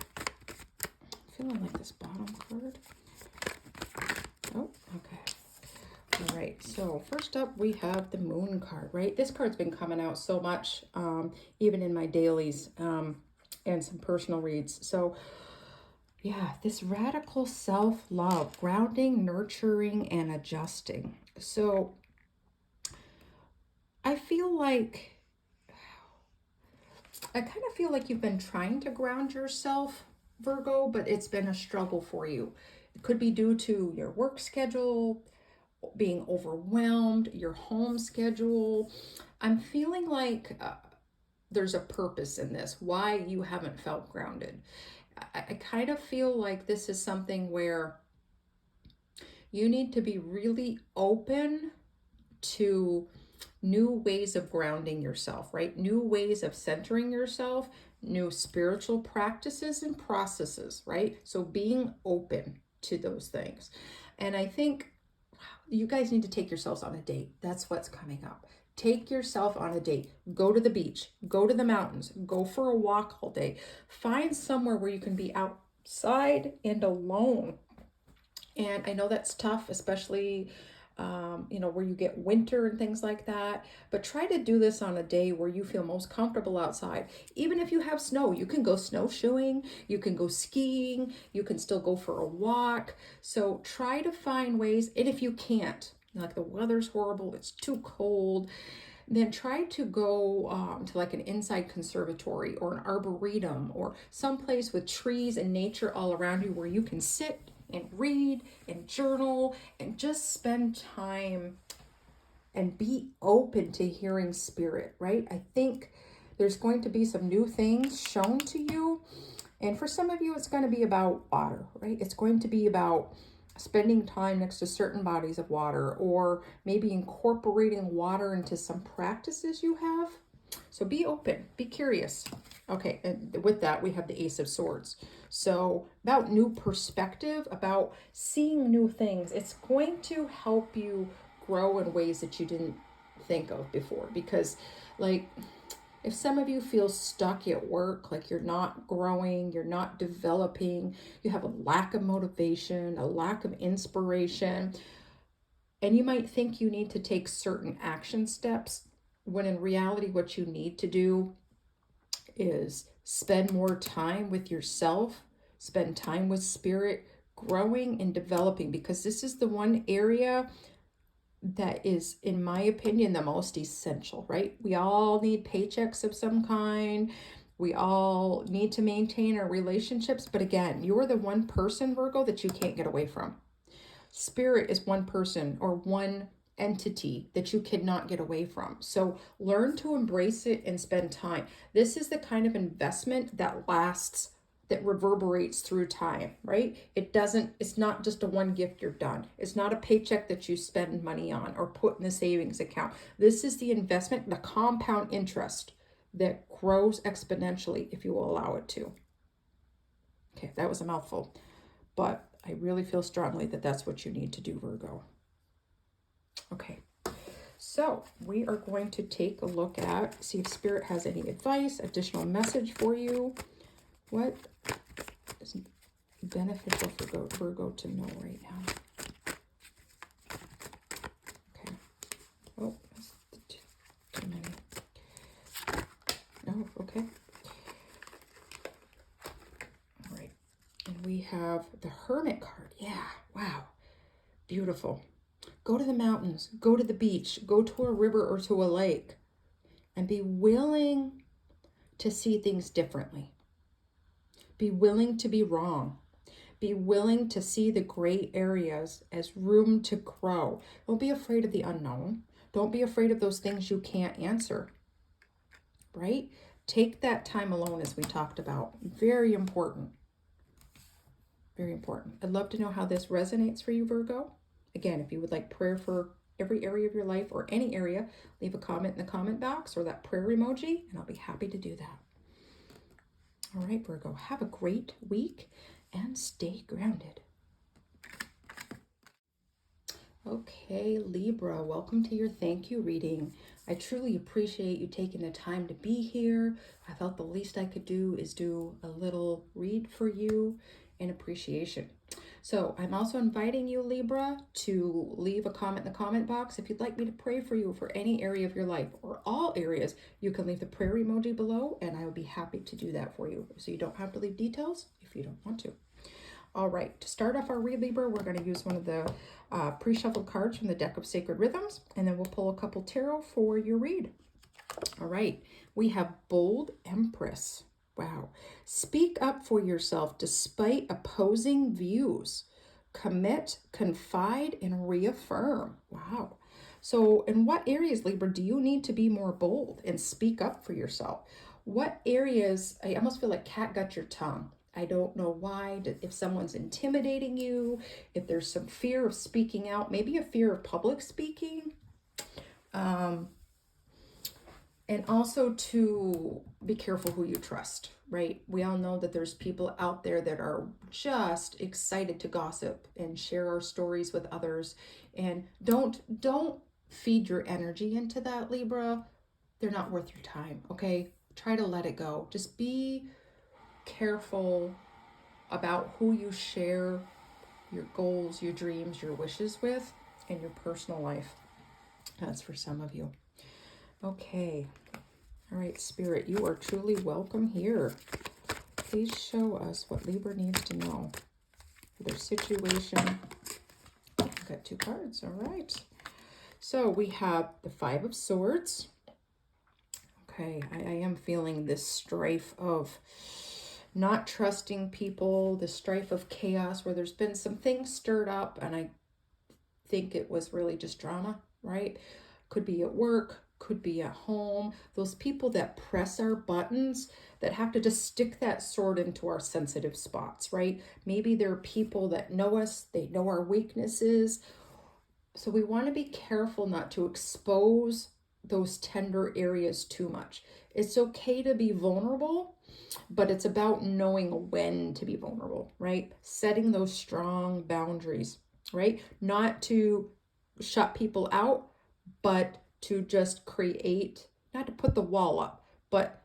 feeling like this bottom card. Oh, okay. All right, so first up we have the Moon card, right? This card's been coming out so much, even in my dailies and some personal reads. So yeah, this radical self-love, grounding, nurturing, and adjusting. So I feel like, I kind of feel like you've been trying to ground yourself, Virgo, but it's been a struggle for you. It could be due to your work schedule, being overwhelmed, your home schedule. I'm feeling like there's a purpose in this, why you haven't felt grounded. I kind of feel like this is something where you need to be really open to new ways of grounding yourself, right? New ways of centering yourself, new spiritual practices and processes, right? So being open to those things. And I think you guys need to take yourselves on a date. That's what's coming up. Take yourself on a date. Go to the beach, go to the mountains, go for a walk all day. Find somewhere where you can be outside and alone. And I know that's tough, especially, where you get winter and things like that. But try to do this on a day where you feel most comfortable outside. Even if you have snow, you can go snowshoeing, you can go skiing, you can still go for a walk. So try to find ways. And if you can't, like the weather's horrible, it's too cold, then try to go to like an inside conservatory or an arboretum or someplace with trees and nature all around you where you can sit and read and journal and just spend time and be open to hearing spirit, right? I think there's going to be some new things shown to you. And for some of you, it's going to be about water, right? It's going to be about spending time next to certain bodies of water, or maybe incorporating water into some practices you have. So be open, be curious. Okay, and with that, we have the Ace of Swords. So about new perspective, about seeing new things. It's going to help you grow in ways that you didn't think of before. Because like, if some of you feel stuck at work, like you're not growing, you're not developing, you have a lack of motivation, a lack of inspiration, and you might think you need to take certain action steps, when in reality, what you need to do is spend more time with yourself, spend time with spirit, growing and developing, because this is the one area that is, in my opinion, the most essential, right? We all need paychecks of some kind. We all need to maintain our relationships. But again, you're the one person, Virgo, that you can't get away from. Spirit is one person or one entity that you cannot get away from. So learn to embrace it and spend time. This is the kind of investment that lasts, that reverberates through time, right? It's not just a one gift, you're done. It's not a paycheck that you spend money on or put in the savings account. This is the investment, the compound interest that grows exponentially if you will allow it to. Okay, that was a mouthful, but I really feel strongly that that's what you need to do, Virgo. Okay, so we are going to take a look at, see if Spirit has any advice, additional message for you. What is beneficial for Virgo to know right now? Okay. Oh, that's too many. Oh, okay. All right. And we have the Hermit card. Yeah. Wow. Beautiful. Go to the mountains. Go to the beach. Go to a river or to a lake. And be willing to see things differently. Be willing to be wrong. Be willing to see the gray areas as room to grow. Don't be afraid of the unknown. Don't be afraid of those things you can't answer, right? Take that time alone, as we talked about. Very important. Very important. I'd love to know how this resonates for you, Virgo. Again, if you would like prayer for every area of your life or any area, leave a comment in the comment box or that prayer emoji, and I'll be happy to do that. All right, Virgo, have a great week and stay grounded. Okay, Libra, welcome to your thank you reading. I truly appreciate you taking the time to be here. I felt the least I could do is do a little read for you in appreciation. So I'm also inviting you, Libra, to leave a comment in the comment box. If you'd like me to pray for you for any area of your life or all areas, you can leave the prayer emoji below and I will be happy to do that for you. So you don't have to leave details if you don't want to. All right, to start off our read, Libra, we're going to use one of the pre-shuffled cards from the deck of Sacred Rhythms, and then we'll pull a couple tarot for your read. All right, we have Bold Empress. Wow. Speak up for yourself despite opposing views. Commit, confide, and reaffirm. Wow. So in what areas, Libra, do you need to be more bold and speak up for yourself? What areas, I almost feel like cat got your tongue. I don't know why, if someone's intimidating you, if there's some fear of speaking out, maybe a fear of public speaking. And also to be careful who you trust, right? We all know that there's people out there that are just excited to gossip and share our stories with others. And don't feed your energy into that, Libra. They're not worth your time, okay? Try to let it go. Just be careful about who you share your goals, your dreams, your wishes with in your personal life. That's for some of you. Okay. All right, Spirit, you are truly welcome here. Please show us what Libra needs to know for their situation. I've got two cards. All right. So we have the Five of Swords. Okay, I am feeling this strife of not trusting people, the strife of chaos where there's been some things stirred up, and I think it was really just drama, right? Could be at work, could be at home. Those people that press our buttons, that have to just stick that sword into our sensitive spots, right? Maybe there are people that know us, they know our weaknesses. So we want to be careful not to expose those tender areas too much. It's okay to be vulnerable, but it's about knowing when to be vulnerable, right? Setting those strong boundaries, right? Not to shut people out, but to just create, not to put the wall up, but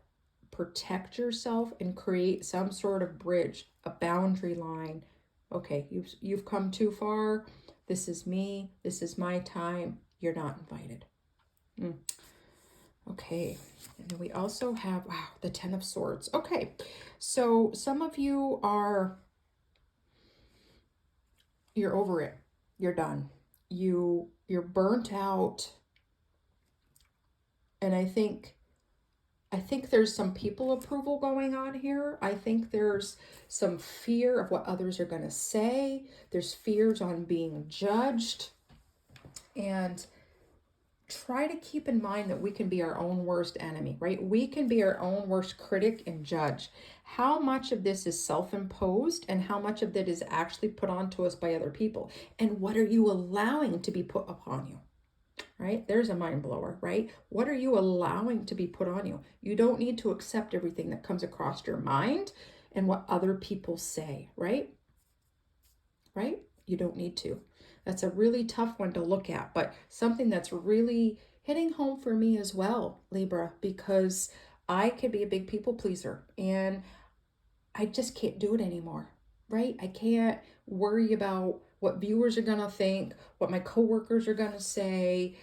protect yourself and create some sort of bridge, a boundary line. Okay, you've come too far. This is me. This is my time. You're not invited. Okay, and then we also have, wow, the Ten of Swords. Okay, so some of you you're over it. You're done. You're burnt out. And I think there's some people approval going on here. I think there's some fear of what others are going to say. There's fears on being judged. And try to keep in mind that we can be our own worst enemy, right? We can be our own worst critic and judge. How much of this is self-imposed and how much of that is actually put onto us by other people? And what are you allowing to be put upon you, right? There's a mind blower, right? What are you allowing to be put on you? You don't need to accept everything that comes across your mind and what other people say, right? Right? You don't need to. That's a really tough one to look at, but something that's really hitting home for me as well, Libra, because I could be a big people pleaser and I just can't do it anymore, right? I can't worry about what viewers are going to think, what my coworkers are going to say,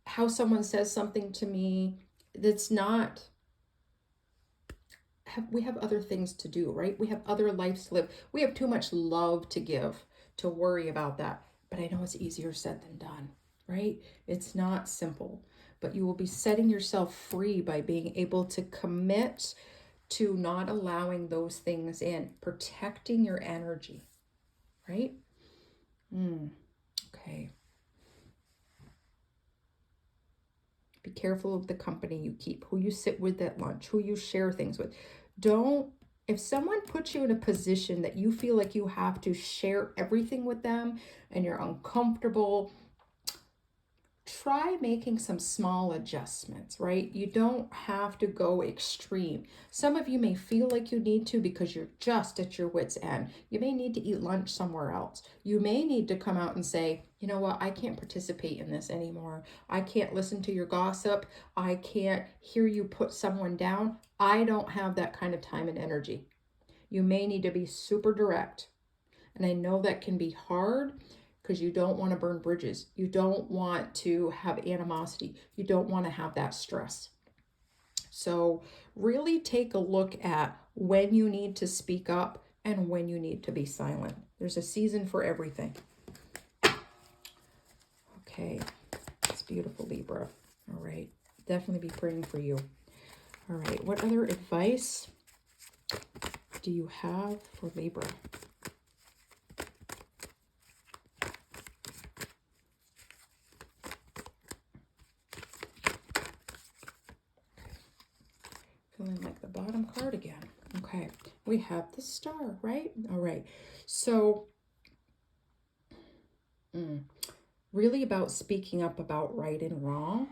how someone says something to me that's not, we have other things to do, right? We have other lives to live. We have too much love to give to worry about that. But I know it's easier said than done, right? It's not simple, but you will be setting yourself free by being able to commit to not allowing those things in, protecting your energy, right? Okay. Be careful of the company you keep, who you sit with at lunch, who you share things with. If someone puts you in a position that you feel like you have to share everything with them and you're uncomfortable, try making some small adjustments, right? You don't have to go extreme. Some of you may feel like you need to because you're just at your wit's end. You may need to eat lunch somewhere else. You may need to come out and say, you know what, I can't participate in this anymore. I can't listen to your gossip. I can't hear you put someone down. I don't have that kind of time and energy. You may need to be super direct. And I know that can be hard, because you don't want to burn bridges. You don't want to have animosity. You don't want to have that stress. So really take a look at when you need to speak up and when you need to be silent. There's a season for everything. Okay, it's beautiful, Libra. All right, definitely be praying for you. All right, what other advice do you have for Libra? Feeling like the bottom card again. Okay, we have the Star, right? All right, so really about speaking up about right and wrong,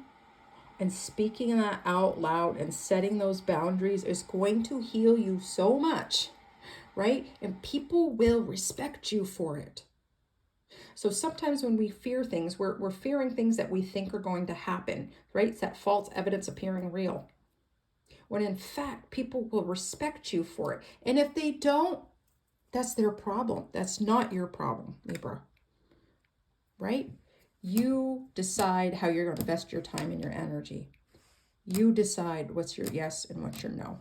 and speaking that out loud and setting those boundaries is going to heal you so much, right? And people will respect you for it. So sometimes when we fear things, we're fearing things that we think are going to happen, right? It's that false evidence appearing real. When in fact, people will respect you for it. And if they don't, that's their problem. That's not your problem, Libra. Right? You decide how you're going to invest your time and your energy. You decide what's your yes and what's your no.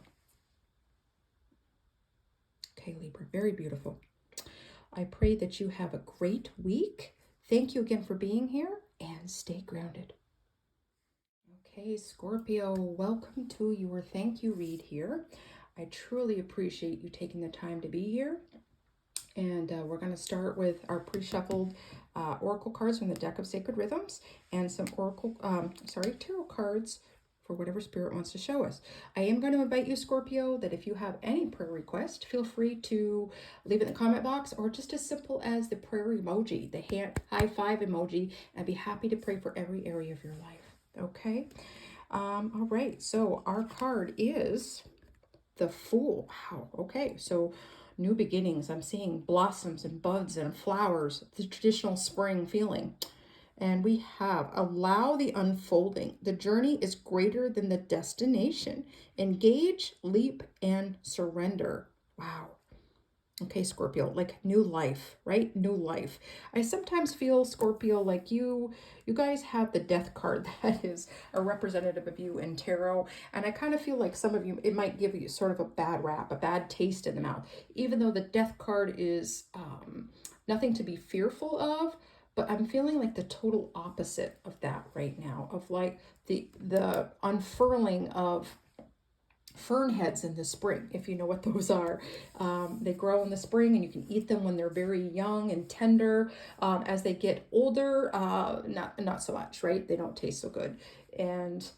Okay, Libra, very beautiful. I pray that you have a great week. Thank you again for being here, and stay grounded. Okay, Scorpio, welcome to your thank you read here. I truly appreciate you taking the time to be here. And we're going to start with our pre-shuffled oracle cards from the deck of Sacred Rhythms, and some tarot cards for whatever spirit wants to show us. I am going to invite you, Scorpio, that if you have any prayer request, feel free to leave it in the comment box, or just as simple as the prayer emoji, the hand high five emoji. I'd be happy to pray for every area of your life. Okay. All right. So our card is the Fool. Wow. Okay. So new beginnings. I'm seeing blossoms and buds and flowers, the traditional spring feeling. And we have allow the unfolding. The journey is greater than the destination. Engage, leap, and surrender. Wow. Okay, Scorpio, like new life, right? New life. I sometimes feel, Scorpio, like you guys have the Death card that is a representative of you in tarot. And I kind of feel like some of you, it might give you sort of a bad rap, a bad taste in the mouth, even though the Death card is nothing to be fearful of. But I'm feeling like the total opposite of that right now, of like the unfurling of fern heads in the spring, if you know what those are. They grow in the spring, and you can eat them when they're very young and tender. As they get older, not so much, right? They don't taste so good. And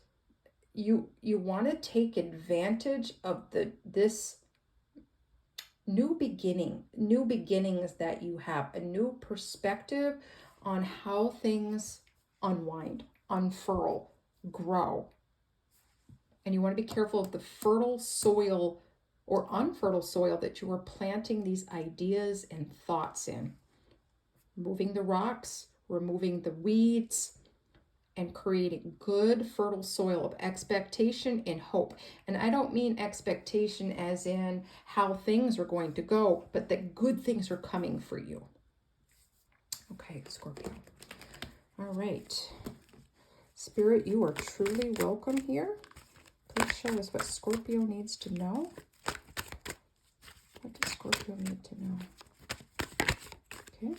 you want to take advantage of this new beginnings that you have, a new perspective on how things unwind, unfurl, grow. And you want to be careful of the fertile soil or unfertile soil that you are planting these ideas and thoughts in. Moving the rocks, removing the weeds, and creating good fertile soil of expectation and hope. And I don't mean expectation as in how things are going to go, but that good things are coming for you. Okay, Scorpio. All right. Spirit, you are truly welcome here. Please show us what Scorpio needs to know. What does Scorpio need to know? Okay.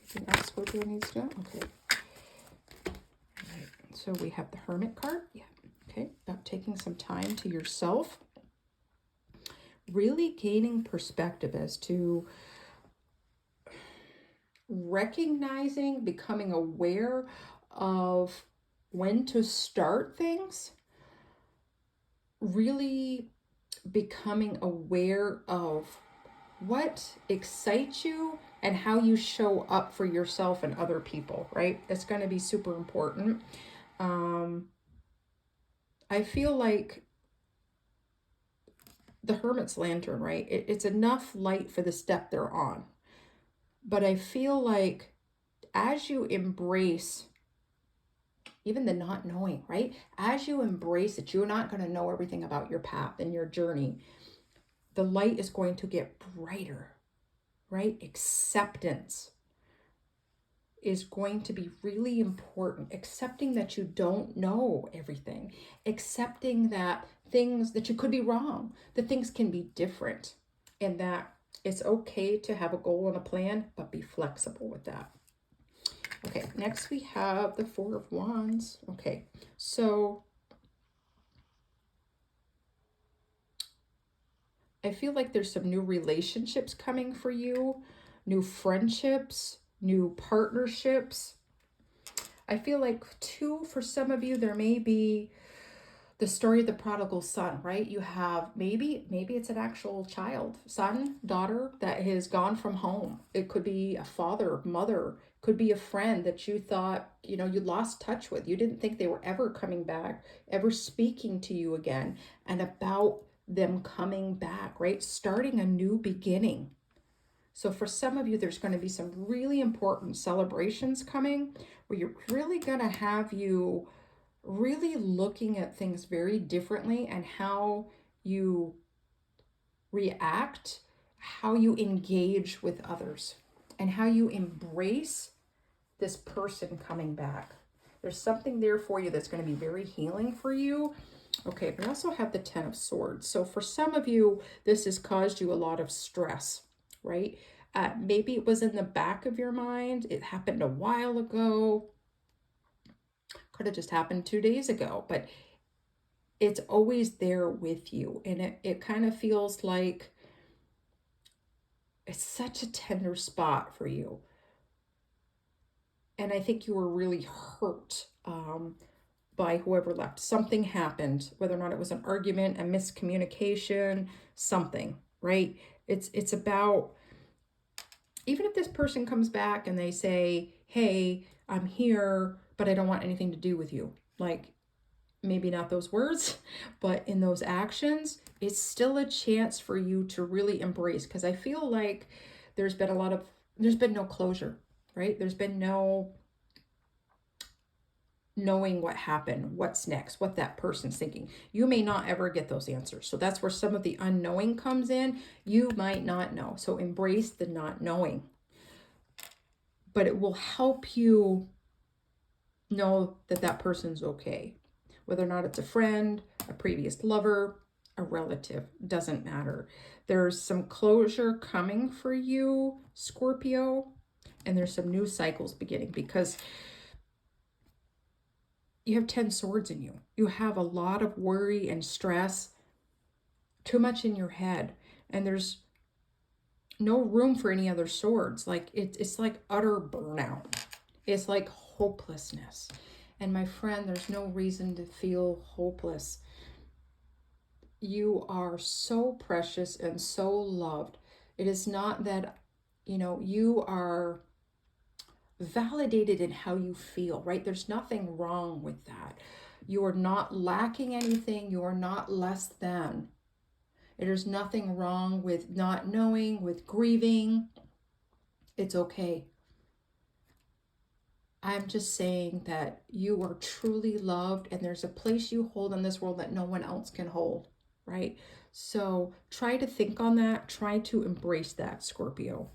Anything else Scorpio needs to know? Okay. So we have the Hermit card. Yeah. Okay. About taking some time to yourself. Really gaining perspective as to recognizing, becoming aware of when to start things. Really becoming aware of what excites you and how you show up for yourself and other people, right? It's going to be super important. I feel like the Hermit's lantern, right? It's enough light for the step they're on. But I feel like as you embrace even the not knowing, right? As you embrace it, you're not going to know everything about your path and your journey. The light is going to get brighter, right? Acceptance is going to be really important. Accepting that you don't know everything. Accepting that things, that you could be wrong, that things can be different, and that it's okay to have a goal and a plan, but be flexible with that. Okay, next we have the Four of Wands. Okay, so I feel like there's some new relationships coming for you, new friendships, new partnerships. I feel like too, for some of you, there may be the story of the prodigal son, right? You have maybe it's an actual child, son, daughter that has gone from home. It could be a father, mother, could be a friend that you thought, you lost touch with. You didn't think they were ever coming back, ever speaking to you again, and about them coming back, right? Starting a new beginning. So for some of you, there's going to be some really important celebrations coming where you're really going to have you really looking at things very differently, and how you react, how you engage with others, and how you embrace this person coming back. There's something there for you that's going to be very healing for you. Okay, we also have the Ten of Swords. So for some of you, this has caused you a lot of stress, right? Maybe it was in the back of your mind. It happened a while ago. Could have just happened 2 days ago, but it's always there with you. And it kind of feels like it's such a tender spot for you. And I think you were really hurt by whoever left. Something happened, whether or not it was an argument, a miscommunication, something, right? It's about, even if this person comes back and they say, hey, I'm here, but I don't want anything to do with you. Like, maybe not those words, but in those actions, it's still a chance for you to really embrace. Because I feel like there's been no closure, right? There's been no knowing what happened, what's next, what that person's thinking. You may not ever get those answers. So that's where some of the unknowing comes in. You might not know. So embrace the not knowing. But it will help you know that that person's okay. Whether or not it's a friend, a previous lover, a relative, doesn't matter. There's some closure coming for you, Scorpio, and there's some new cycles beginning, because you have 10 swords in you. You have a lot of worry and stress, too much in your head, and there's no room for any other swords. Like it's like utter burnout. It's like hopelessness. And my friend, there's no reason to feel hopeless. You are so precious and so loved. It is not that, you are validated in how you feel, right? There's nothing wrong with that. You are not lacking anything. You are not less than. There's nothing wrong with not knowing, with grieving. It's okay. I'm just saying that you are truly loved, and there's a place you hold in this world that no one else can hold, right? So try to think on that. Try to embrace that, Scorpio.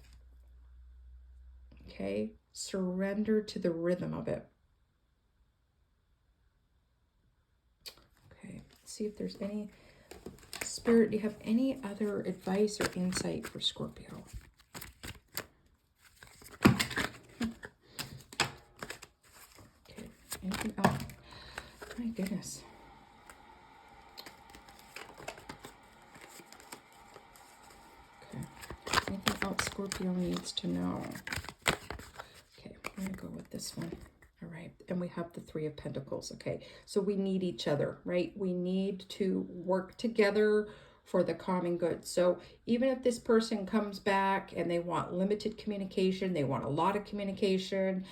Okay? Surrender to the rhythm of it. Okay, let's see if there's any, Spirit, do you have any other advice or insight for Scorpio? Okay, anything else? goodness. Okay. Anything else Scorpio needs to know? Okay, I'm going to go with this one. All right. And we have the Three of Pentacles. Okay. So we need each other, right? We need to work together for the common good. So even if this person comes back and they want limited communication, they want a lot of communication,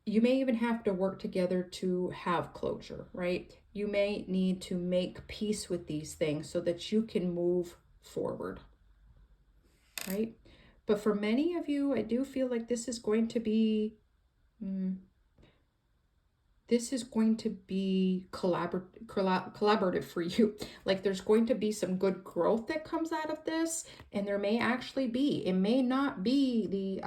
you may even have to work together to have closure, right? You may need to make peace with these things so that you can move forward, right? But for many of you, I do feel like this is going to be collaborative for you. Like there's going to be some good growth that comes out of this, and there may actually be, it may not be the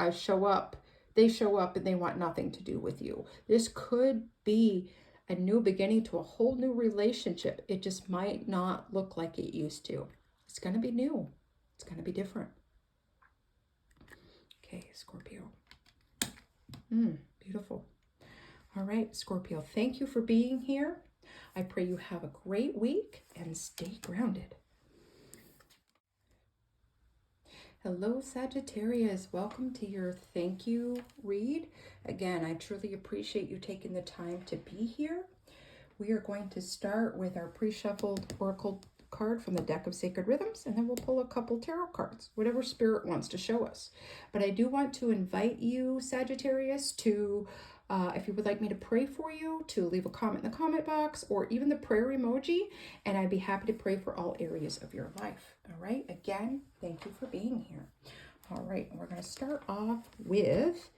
they show up and they want nothing to do with you. This could be a new beginning to a whole new relationship. It just might not look like it used to. It's going to be new. It's going to be different. Okay, Scorpio. Beautiful. All right, Scorpio, thank you for being here. I pray you have a great week and stay grounded. Hello, Sagittarius. Welcome to your thank you read. Again, I truly appreciate you taking the time to be here. We are going to start with our pre-shuffled oracle card from the deck of Sacred Rhythms, and then we'll pull a couple tarot cards, whatever spirit wants to show us. But I do want to invite you, Sagittarius, to if you would like me to pray for you, to leave a comment in the comment box or even the prayer emoji, and I'd be happy to pray for all areas of your life. All right, again, thank you for being here. All right, we're going to start off with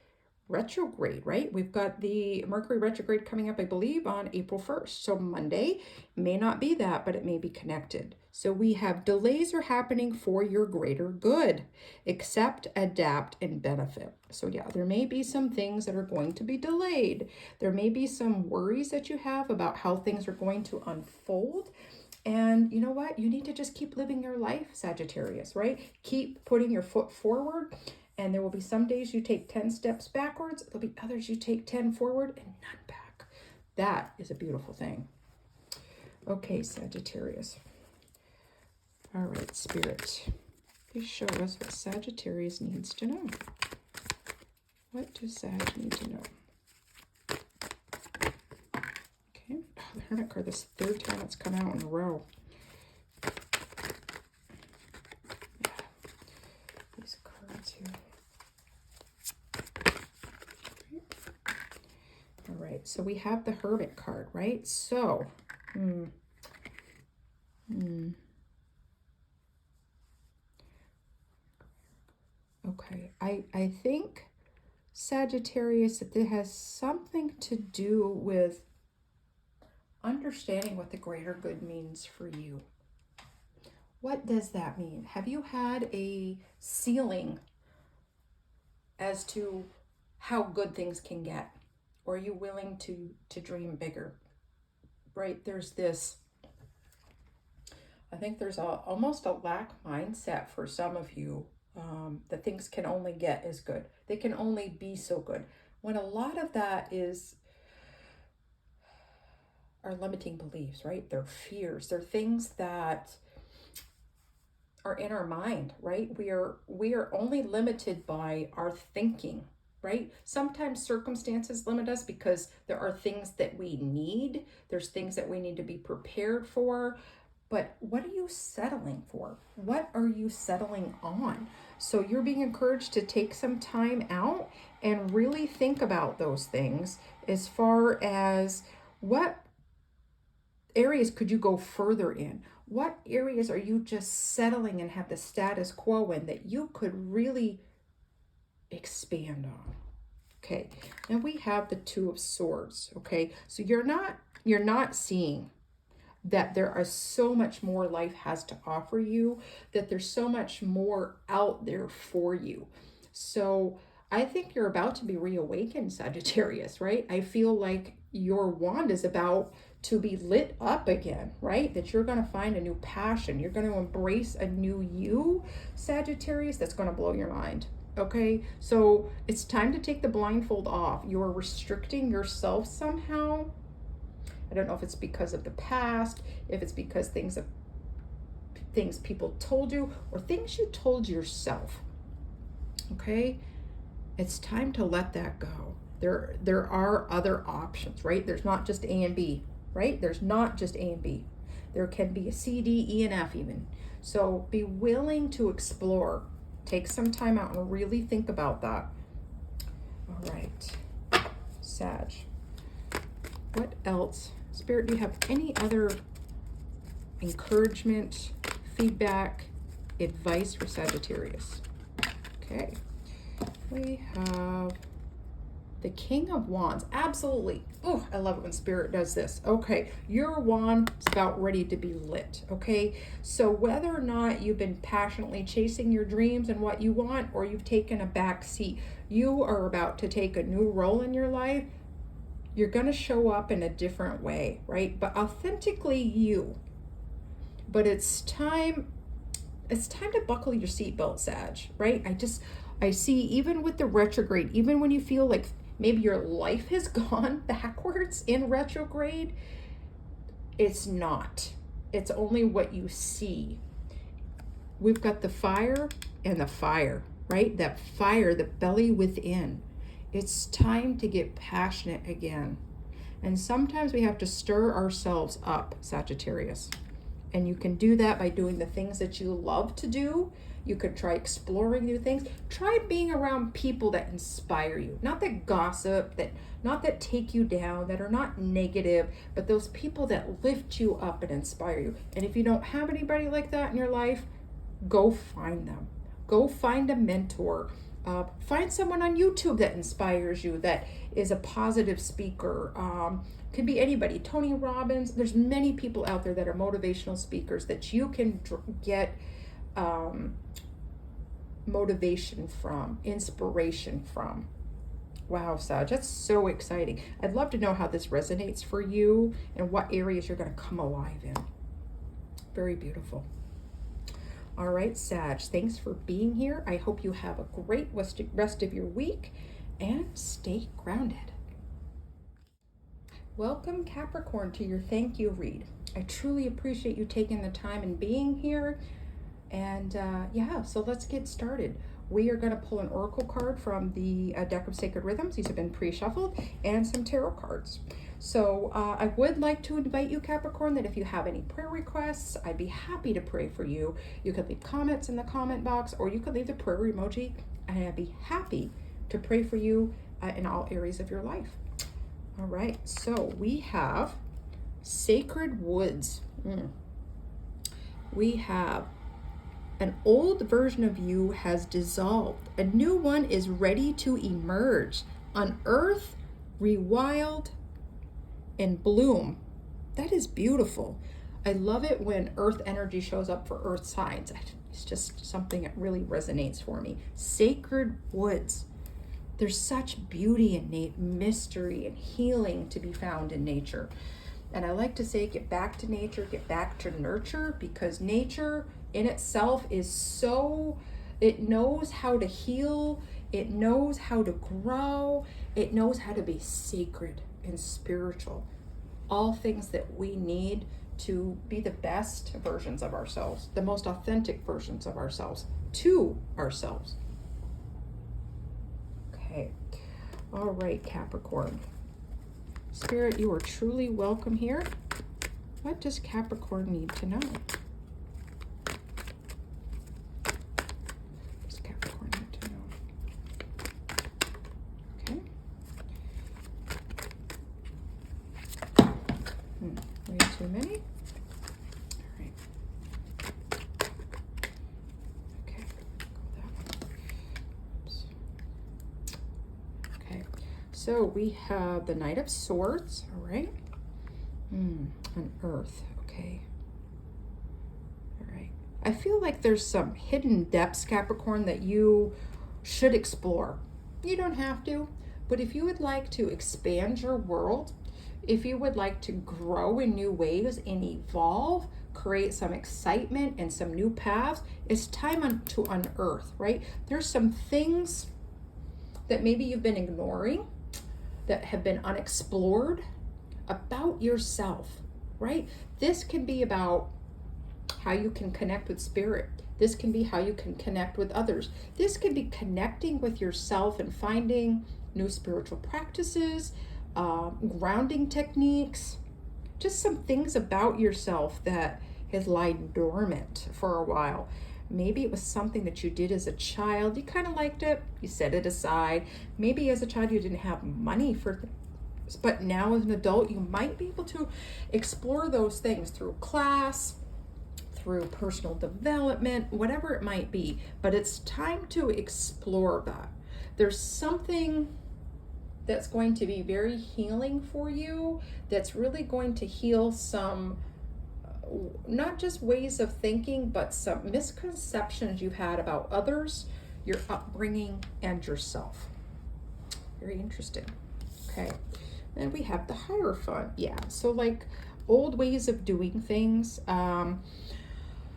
retrograde, right? We've got the Mercury retrograde coming up, I believe, on April 1st. So Monday may not be that, but it may be connected. So we have delays are happening for your greater good. Accept, adapt, and benefit. So yeah, there may be some things that are going to be delayed. There may be some worries that you have about how things are going to unfold. And you know what? You need to just keep living your life, Sagittarius, right? Keep putting your foot forward. And there will be some days you take 10 steps backwards. There'll be others you take 10 forward and none back. That is a beautiful thing. Okay, Sagittarius. All right, Spirit. Please show us what Sagittarius needs to know. What does Sag need to know? Okay. Oh, the Hermit card, this third time it's come out in a row. Yeah. These cards here. All right, so we have the Hermit card, right? So, okay, I think, Sagittarius, that it has something to do with understanding what the greater good means for you. What does that mean? Have you had a ceiling as to how good things can get? Or are you willing to dream bigger? Right? There's this, I think there's almost a lack mindset for some of you, that things can only get as good. They can only be so good. When a lot of that are limiting beliefs, right? They're fears. They're things that are in our mind, right? We are only limited by our thinking, right? Sometimes circumstances limit us because there are things that we need. There's things that we need to be prepared for. But what are you settling for? What are you settling on? So you're being encouraged to take some time out and really think about those things as far as what areas could you go further in? What areas are you just settling and have the status quo in that you could really expand on? Okay, now we have the Two of Swords, okay? So you're not seeing that there are so much more life has to offer you, that there's so much more out there for you. So I think you're about to be reawakened, Sagittarius, right? I feel like your wand is about to be lit up again, right? That you're going to find a new passion. You're going to embrace a new you, Sagittarius, that's going to blow your mind. Okay, so it's time to take the blindfold off. You're restricting yourself somehow, I don't know if it's because of the past, if it's because things people told you, or things you told yourself. Okay? It's time to let that go. There are other options, right? There's not just A and B, right? There's not just A and B. There can be a C, D, E, and F even. So be willing to explore. Take some time out and really think about that. All right, Sag. What else? Spirit, do you have any other encouragement, feedback, advice for Sagittarius? Okay. We have the King of Wands. Absolutely. Oh, I love it when Spirit does this. Okay, your wand is about ready to be lit. Okay, so whether or not you've been passionately chasing your dreams and what you want, or you've taken a back seat, you are about to take a new role in your life. You're going to show up in a different way, right? But authentically you. But it's time to buckle your seatbelt, Sag, right? I see, even with the retrograde, even when you feel like maybe your life has gone backwards in retrograde, it's not. It's only what you see. We've got the fire and the fire, right? That fire, the belly within. It's time to get passionate again. And sometimes we have to stir ourselves up, Sagittarius. And you can do that by doing the things that you love to do. You could try exploring new things. Try being around people that inspire you. Not that gossip, not that take you down, that are not negative, but those people that lift you up and inspire you. And if you don't have anybody like that in your life, go find them. Go find a mentor. Find someone on YouTube that inspires you, that is a positive speaker. Could be anybody. Tony Robbins. There's many people out there that are motivational speakers that you can get motivation from, inspiration from. Wow, Sag, that's so exciting. I'd love to know how this resonates for you and what areas you're going to come alive in. Very beautiful. All right, Sag, thanks for being here. I hope you have a great rest of your week and stay grounded. Welcome, Capricorn, to your thank you read. I truly appreciate you taking the time and being here. And yeah, so let's get started. We are going to pull an oracle card from the deck of Sacred Rhythms. These have been pre-shuffled, and some tarot cards. So I would like to invite you, Capricorn, that if you have any prayer requests, I'd be happy to pray for you. You could leave comments in the comment box, or you could leave the prayer emoji, and I'd be happy to pray for you in all areas of your life. All right, so we have Sacred Woods. We have an old version of you has dissolved. A new one is ready to emerge. Unearth, rewild, and bloom. That is beautiful. I love it when earth energy shows up for earth signs. It's just something that really resonates for me. Sacred woods. There's such beauty and mystery and healing to be found in nature. And I like to say, get back to nature, get back to nurture, because nature in itself is it knows how to heal, it knows how to grow, it knows how to be sacred and spiritual. All things that we need to be the best versions of ourselves, the most authentic versions of ourselves, to ourselves. Okay. All right, Capricorn. Spirit, you are truly welcome here. What does Capricorn need to know? What does Capricorn need to know? Okay. Way too many. All right. Okay. Go that one. Oops. Okay. So we have the Knight of Swords, all right? On Earth, okay. All right. I feel like there's some hidden depths, Capricorn, that you should explore. You don't have to, but if you would like to expand your world, if you would like to grow in new ways and evolve, create some excitement and some new paths, it's time to unearth, right? There's some things that maybe you've been ignoring, that have been unexplored. about yourself, right? This can be about how you can connect with spirit. This can be how you can connect with others. This can be connecting with yourself and finding new spiritual practices, grounding techniques, just some things about yourself that has lied dormant for a while. Maybe it was something that you did as a child. You kind of liked it. You set it aside. Maybe as a child you didn't have money for things, but now as an adult you might be able to explore those things through class, through personal development, whatever it might be. But it's time to explore that. There's something that's going to be very healing for you, that's really going to heal some, not just ways of thinking, but some misconceptions you've had about others, your upbringing, and yourself. Very interesting. Okay. And we have the Hierophant. Yeah. So like old ways of doing things.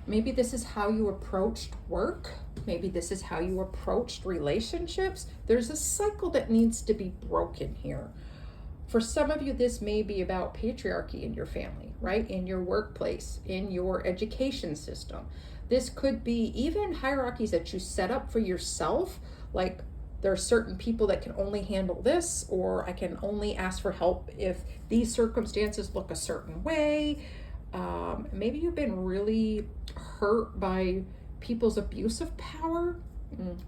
Maybe this is how you approached work. Maybe this is how you approached relationships. There's a cycle that needs to be broken here. For some of you, this may be about patriarchy in your family, right? In your workplace, in your education system. This could be even hierarchies that you set up for yourself. Like there are certain people that can only handle this, or I can only ask for help if these circumstances look a certain way. Maybe you've been really hurt by people's abuse of power.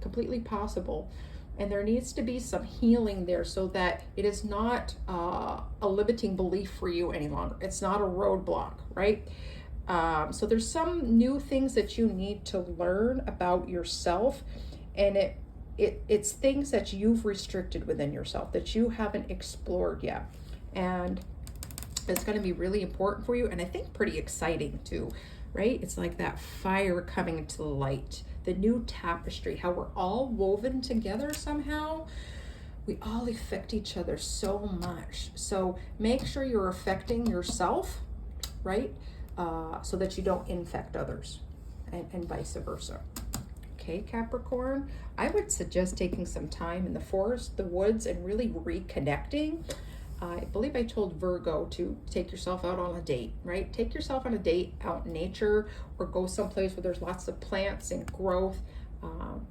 Completely possible. And there needs to be some healing there so that it is not a limiting belief for you any longer. It's not a roadblock, right? So there's some new things that you need to learn about yourself, and it's things that you've restricted within yourself that you haven't explored yet. And it's going to be really important for you, and I think pretty exciting too, right? It's like that fire coming into the light, the new tapestry, how we're all woven together somehow. We all affect each other so much. So make sure you're affecting yourself, right? So that you don't infect others, and vice versa. Okay, Capricorn, I would suggest taking some time in the forest, the woods, and really reconnecting. I believe I told Virgo to take yourself out on a date, right? Take yourself on a date out in nature, or go someplace where there's lots of plants and growth,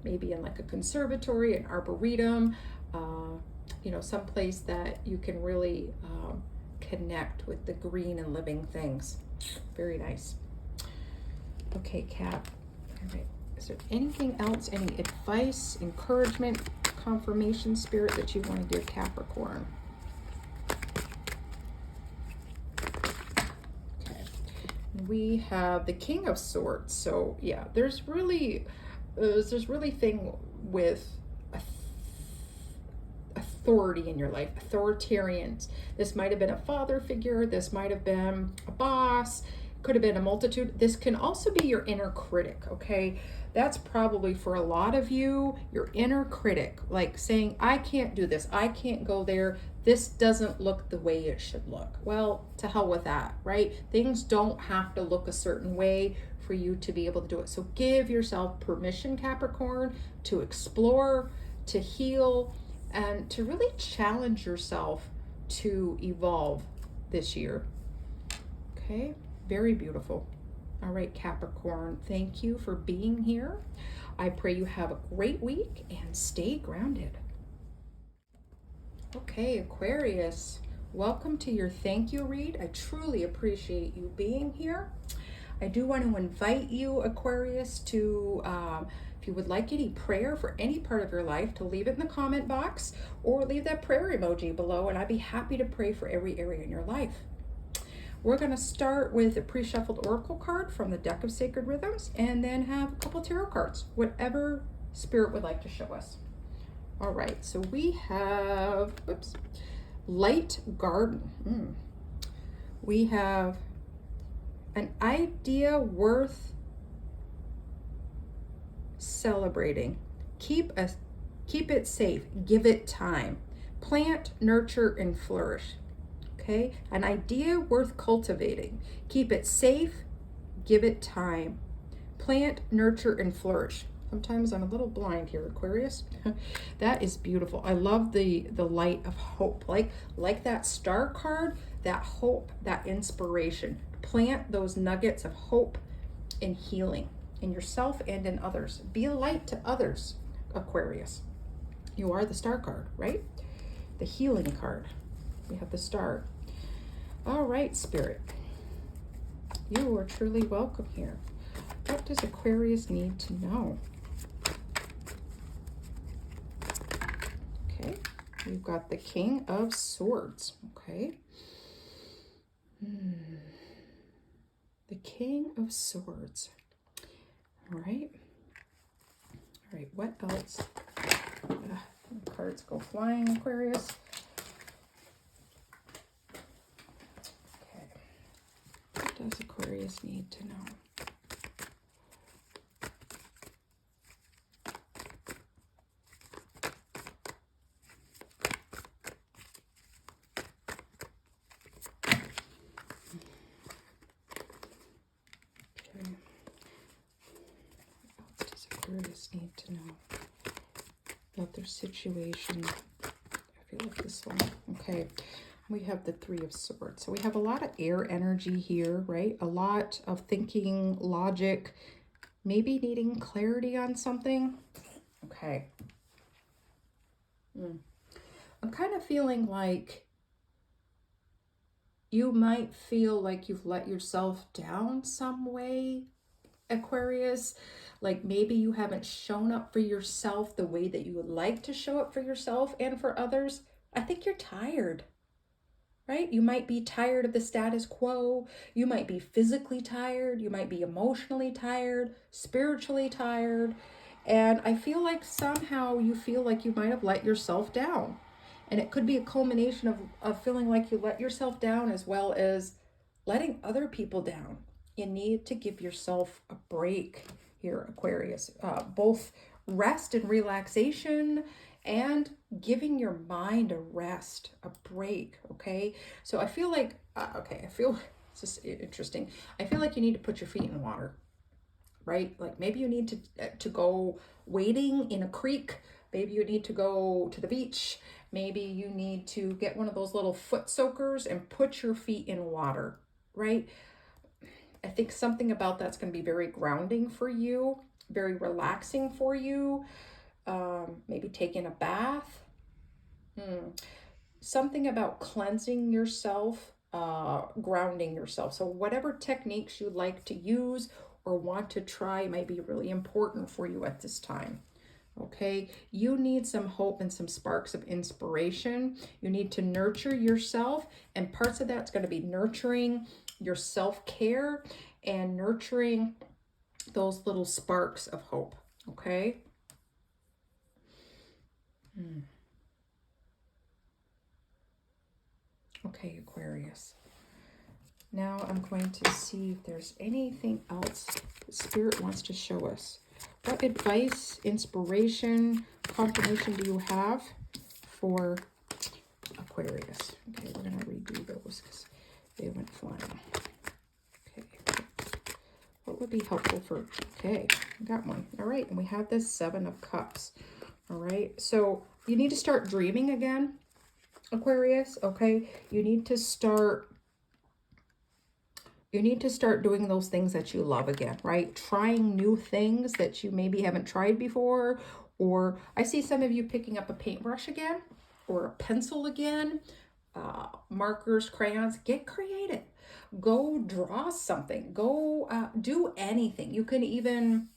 maybe in like a conservatory, an arboretum, someplace that you can really connect with the green and living things. Very nice. Okay, Cap. All right. Is there anything else, any advice, encouragement, confirmation, spirit that you want to give Capricorn? We have the King of Swords. So yeah, there's really thing with authority in your life, authoritarians. This might have been a father figure. This might have been a boss. Could have been a multitude. This can also be your inner critic. Okay, that's probably for a lot of you, your inner critic, like saying, I can't do this, I can't go there, this doesn't look the way it should look. Well, to hell with that, right? Things don't have to look a certain way for you to be able to do it. So give yourself permission, Capricorn, to explore, to heal, and to really challenge yourself to evolve this year. Okay, very beautiful. All right, Capricorn, thank you for being here. I pray you have a great week and stay grounded. Okay, Aquarius, welcome to your thank you read. I truly appreciate you being here. I do want to invite you, Aquarius, to, if you would like any prayer for any part of your life, to leave it in the comment box or leave that prayer emoji below, and I'd be happy to pray for every area in your life. We're going to start with a pre-shuffled oracle card from the deck of Sacred Rhythms, and then have a couple tarot cards, whatever spirit would like to show us. All right, so we have, Light Garden. We have an idea worth celebrating. Keep it safe. Give it time. Plant, nurture, and flourish. Okay, an idea worth cultivating. Keep it safe. Give it time. Plant, nurture, and flourish. Sometimes I'm a little blind here, Aquarius. That is beautiful. I love the light of hope. Like that star card, that hope, that inspiration. Plant those nuggets of hope and healing in yourself and in others. Be a light to others, Aquarius. You are the star card, right? The healing card. We have the star. All right, Spirit. You are truly welcome here. What does Aquarius need to know? Okay, we've got the King of Swords. Okay. The King of Swords. All right. All right, what else? Cards go flying, Aquarius. Okay. What does Aquarius need to know? Aquarius need to know about their situation? I feel like this one. Okay, we have the Three of Swords. So we have a lot of air energy here, right? A lot of thinking, logic, maybe needing clarity on something. Okay. I'm kind of feeling like you might feel like you've let yourself down some way, Aquarius. Like maybe you haven't shown up for yourself the way that you would like to show up for yourself and for others. I think you're tired, right? You might be tired of the status quo. You might be physically tired. You might be emotionally tired, spiritually tired. And I feel like somehow you feel like you might have let yourself down. And it could be a culmination of feeling like you let yourself down as well as letting other people down. You need to give yourself a break here, Aquarius. Both rest and relaxation and giving your mind a rest, a break, okay? So I feel like, it's just interesting. I feel like you need to put your feet in water, right? Like maybe you need to go wading in a creek. Maybe you need to go to the beach. Maybe you need to get one of those little foot soakers and put your feet in water, right? I think something about that's going to be very grounding for you, very relaxing for you. Maybe taking a bath. Something about cleansing yourself, grounding yourself. So whatever techniques you like to use or want to try might be really important for you at this time. Okay, you need some hope and some sparks of inspiration. You need to nurture yourself, and parts of that's going to be nurturing your self-care and nurturing those little sparks of hope. Okay. Okay, Aquarius. Now I'm going to see if there's anything else the Spirit wants to show us. What advice, inspiration, confirmation do you have for Aquarius? Okay, we're going to redo those because they went flying. Okay. What would be helpful for... Okay, got one. All right, and we have this Seven of Cups. All right, so you need to start dreaming again, Aquarius, okay? You need to start doing those things that you love again, right? Trying new things that you maybe haven't tried before. Or I see some of you picking up a paintbrush again or a pencil again, markers, crayons. Get creative. Go draw something. Go do anything. You can even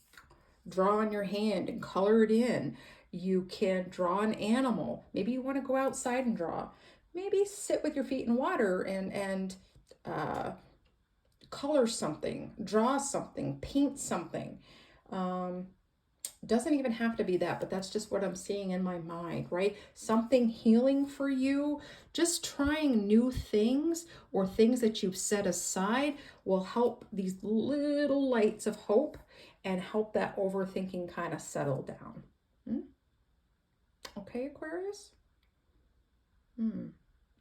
draw on your hand and color it in. You can draw an animal. Maybe you want to go outside and draw. Maybe sit with your feet in water and color something, draw something, paint something. Doesn't even have to be that, but that's just what I'm seeing in my mind, right? Something healing for you. Just trying new things or things that you've set aside will help these little lights of hope and help that overthinking kind of settle down. Okay, Aquarius?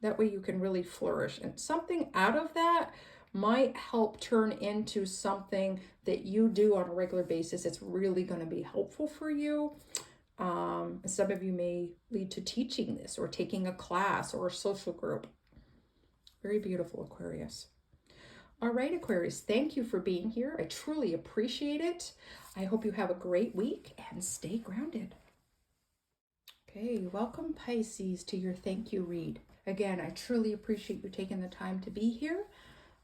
That way you can really flourish. And something out of that might help turn into something that you do on a regular basis. It's really going to be helpful for you. Some of you may lead to teaching this or taking a class or a social group. Very beautiful, Aquarius. All right, Aquarius, thank you for being here. I truly appreciate it. I hope you have a great week and stay grounded. Okay, welcome, Pisces, to your thank you read. Again, I truly appreciate you taking the time to be here.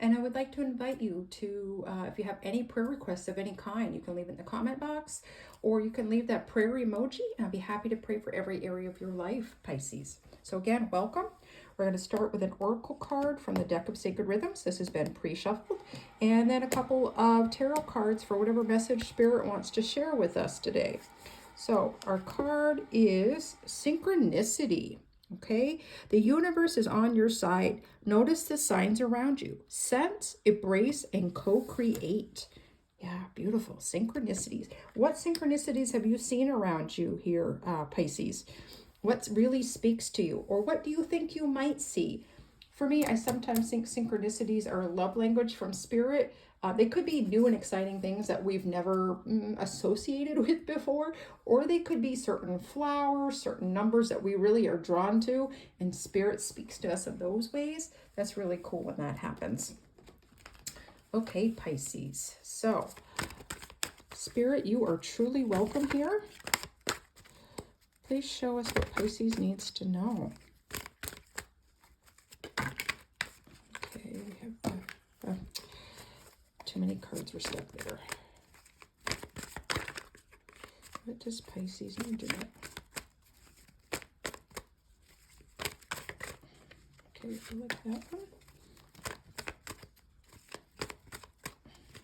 And I would like to invite you to, if you have any prayer requests of any kind, you can leave it in the comment box, or you can leave that prayer emoji, and I'll be happy to pray for every area of your life, Pisces. So again, welcome. We're going to start with an oracle card from the deck of Sacred Rhythms. This has been pre-shuffled. And then a couple of tarot cards for whatever message Spirit wants to share with us today. So our card is Synchronicity. Okay, the universe is on your side. Notice the signs around you. Sense, embrace, and co-create. Yeah, beautiful. Synchronicities. What synchronicities have you seen around you here, Pisces? What really speaks to you? Or what do you think you might see? For me, I sometimes think synchronicities are a love language from Spirit. They could be new and exciting things that we've never associated with before, or they could be certain flowers, certain numbers that we really are drawn to, and Spirit speaks to us in those ways. That's really cool when that happens. Okay, Pisces. So, Spirit, you are truly welcome here. Please show us what Pisces needs to know. Okay, we have too many cards were stuck there. What does Pisces need to know? Okay, I like that one.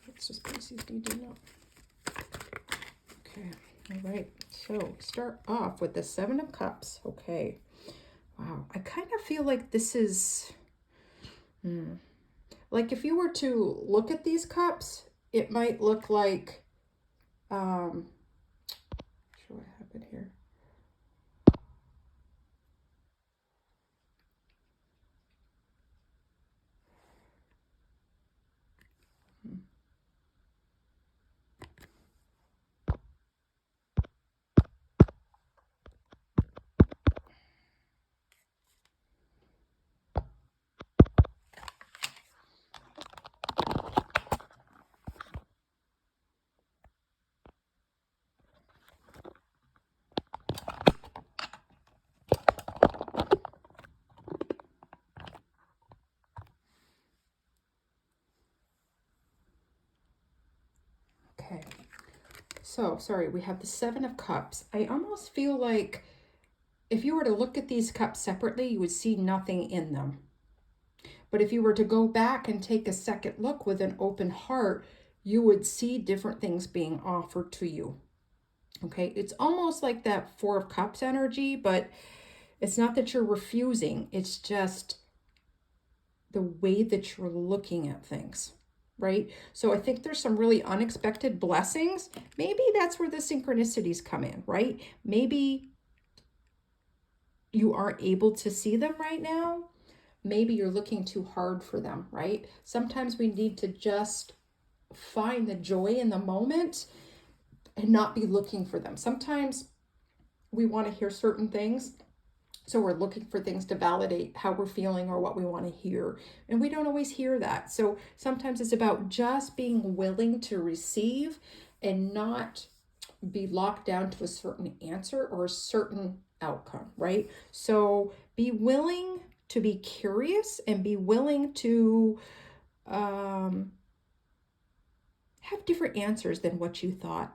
What does Pisces need to know? Okay, all right. So start off with the Seven of Cups. Okay. Wow. I kind of feel like this is... like if you were to look at these cups, it might look like, not sure what happened here. Okay, so sorry, we have the Seven of Cups. I almost feel like if you were to look at these cups separately, you would see nothing in them. But if you were to go back and take a second look with an open heart, you would see different things being offered to you. Okay, it's almost like that Four of Cups energy, but it's not that you're refusing. It's just the way that you're looking at things. Right? So I think there's some really unexpected blessings. Maybe that's where the synchronicities come in, right? Maybe you aren't able to see them right now. Maybe you're looking too hard for them, right? Sometimes we need to just find the joy in the moment and not be looking for them. Sometimes we want to hear certain things, so we're looking for things to validate how we're feeling or what we want to hear. And we don't always hear that. So sometimes it's about just being willing to receive and not be locked down to a certain answer or a certain outcome, right? So be willing to be curious and be willing to have different answers than what you thought.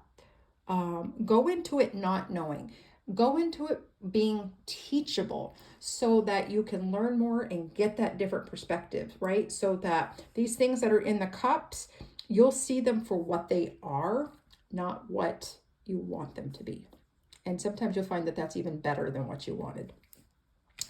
Go into it not knowing. Go into it being teachable so that you can learn more and get that different perspective, right? So that these things that are in the cups, you'll see them for what they are, not what you want them to be. And sometimes you'll find that that's even better than what you wanted.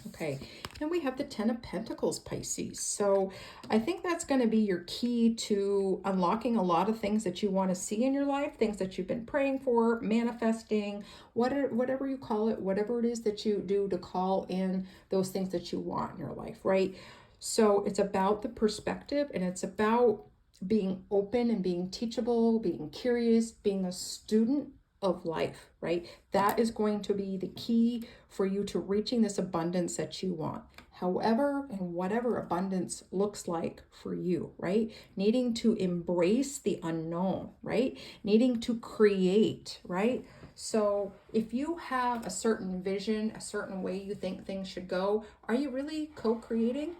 Okay, and we have the Ten of Pentacles, Pisces. So I think that's going to be your key to unlocking a lot of things that you want to see in your life, things that you've been praying for, manifesting, whatever you call it, whatever it is that you do to call in those things that you want in your life, right? So it's about the perspective, and it's about being open and being teachable, being curious, being a student of life, right? That is going to be the key for you to reaching this abundance that you want. However and whatever abundance looks like for you, right? Needing to embrace the unknown, right? Needing to create, right? So if you have a certain vision, a certain way you think things should go, are you really co-creating?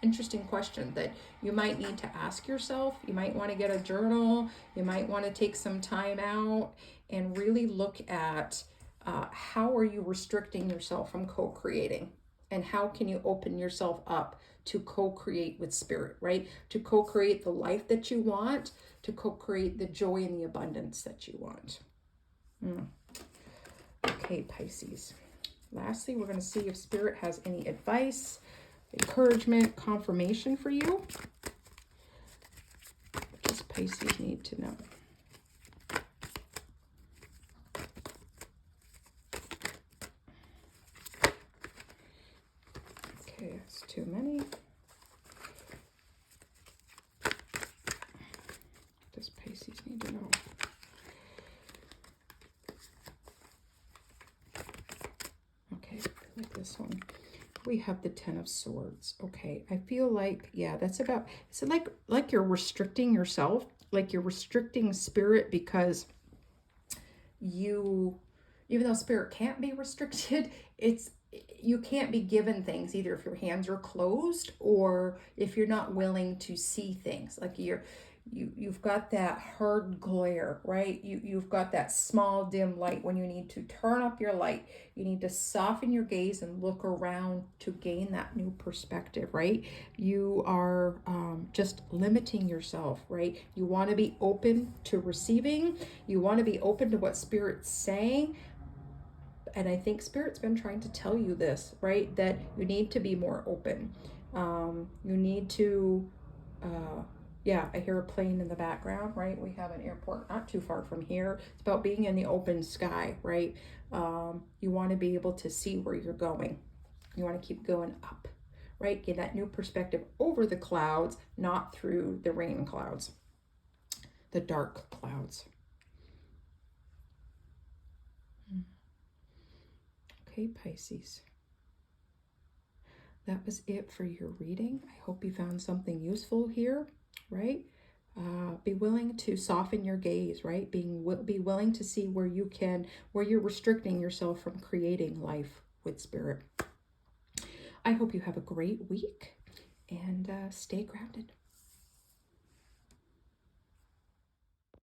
Interesting question that you might need to ask yourself. You might want to get a journal. You might want to take some time out and really look at how are you restricting yourself from co-creating, and how can you open yourself up to co-create with spirit, right? To co-create the life that you want, to co-create the joy and the abundance that you want. Okay, Pisces. Lastly, we're going to see if spirit has any advice, encouragement, confirmation for you. What does Pisces need to know? Okay, that's too many. What does Pisces need to know? Okay, like this one. We have the Ten of Swords. Okay, I feel like, yeah, that's about, it's like you're restricting yourself, like you're restricting spirit because you, even though spirit can't be restricted, you can't be given things either if your hands are closed or if you're not willing to see things. Like you've got that hard glare, right? You've got that small dim light when you need to turn up your light. You need to soften your gaze and look around to gain that new perspective, right? You are just limiting yourself, right? You want to be open to receiving. You want to be open to what Spirit's saying. And I think Spirit's been trying to tell you this, right? That you need to be more open. You need to, yeah, I hear a plane in the background, right? We have an airport not too far from here. It's about being in the open sky, right? You want to be able to see where you're going. You want to keep going up, right? Get that new perspective over the clouds, not through the rain clouds, the dark clouds. Okay, Pisces. That was it for your reading. I hope you found something useful here, right? Be willing to soften your gaze, right? Be willing to see where you're restricting yourself from creating life with Spirit. I hope you have a great week and stay grounded.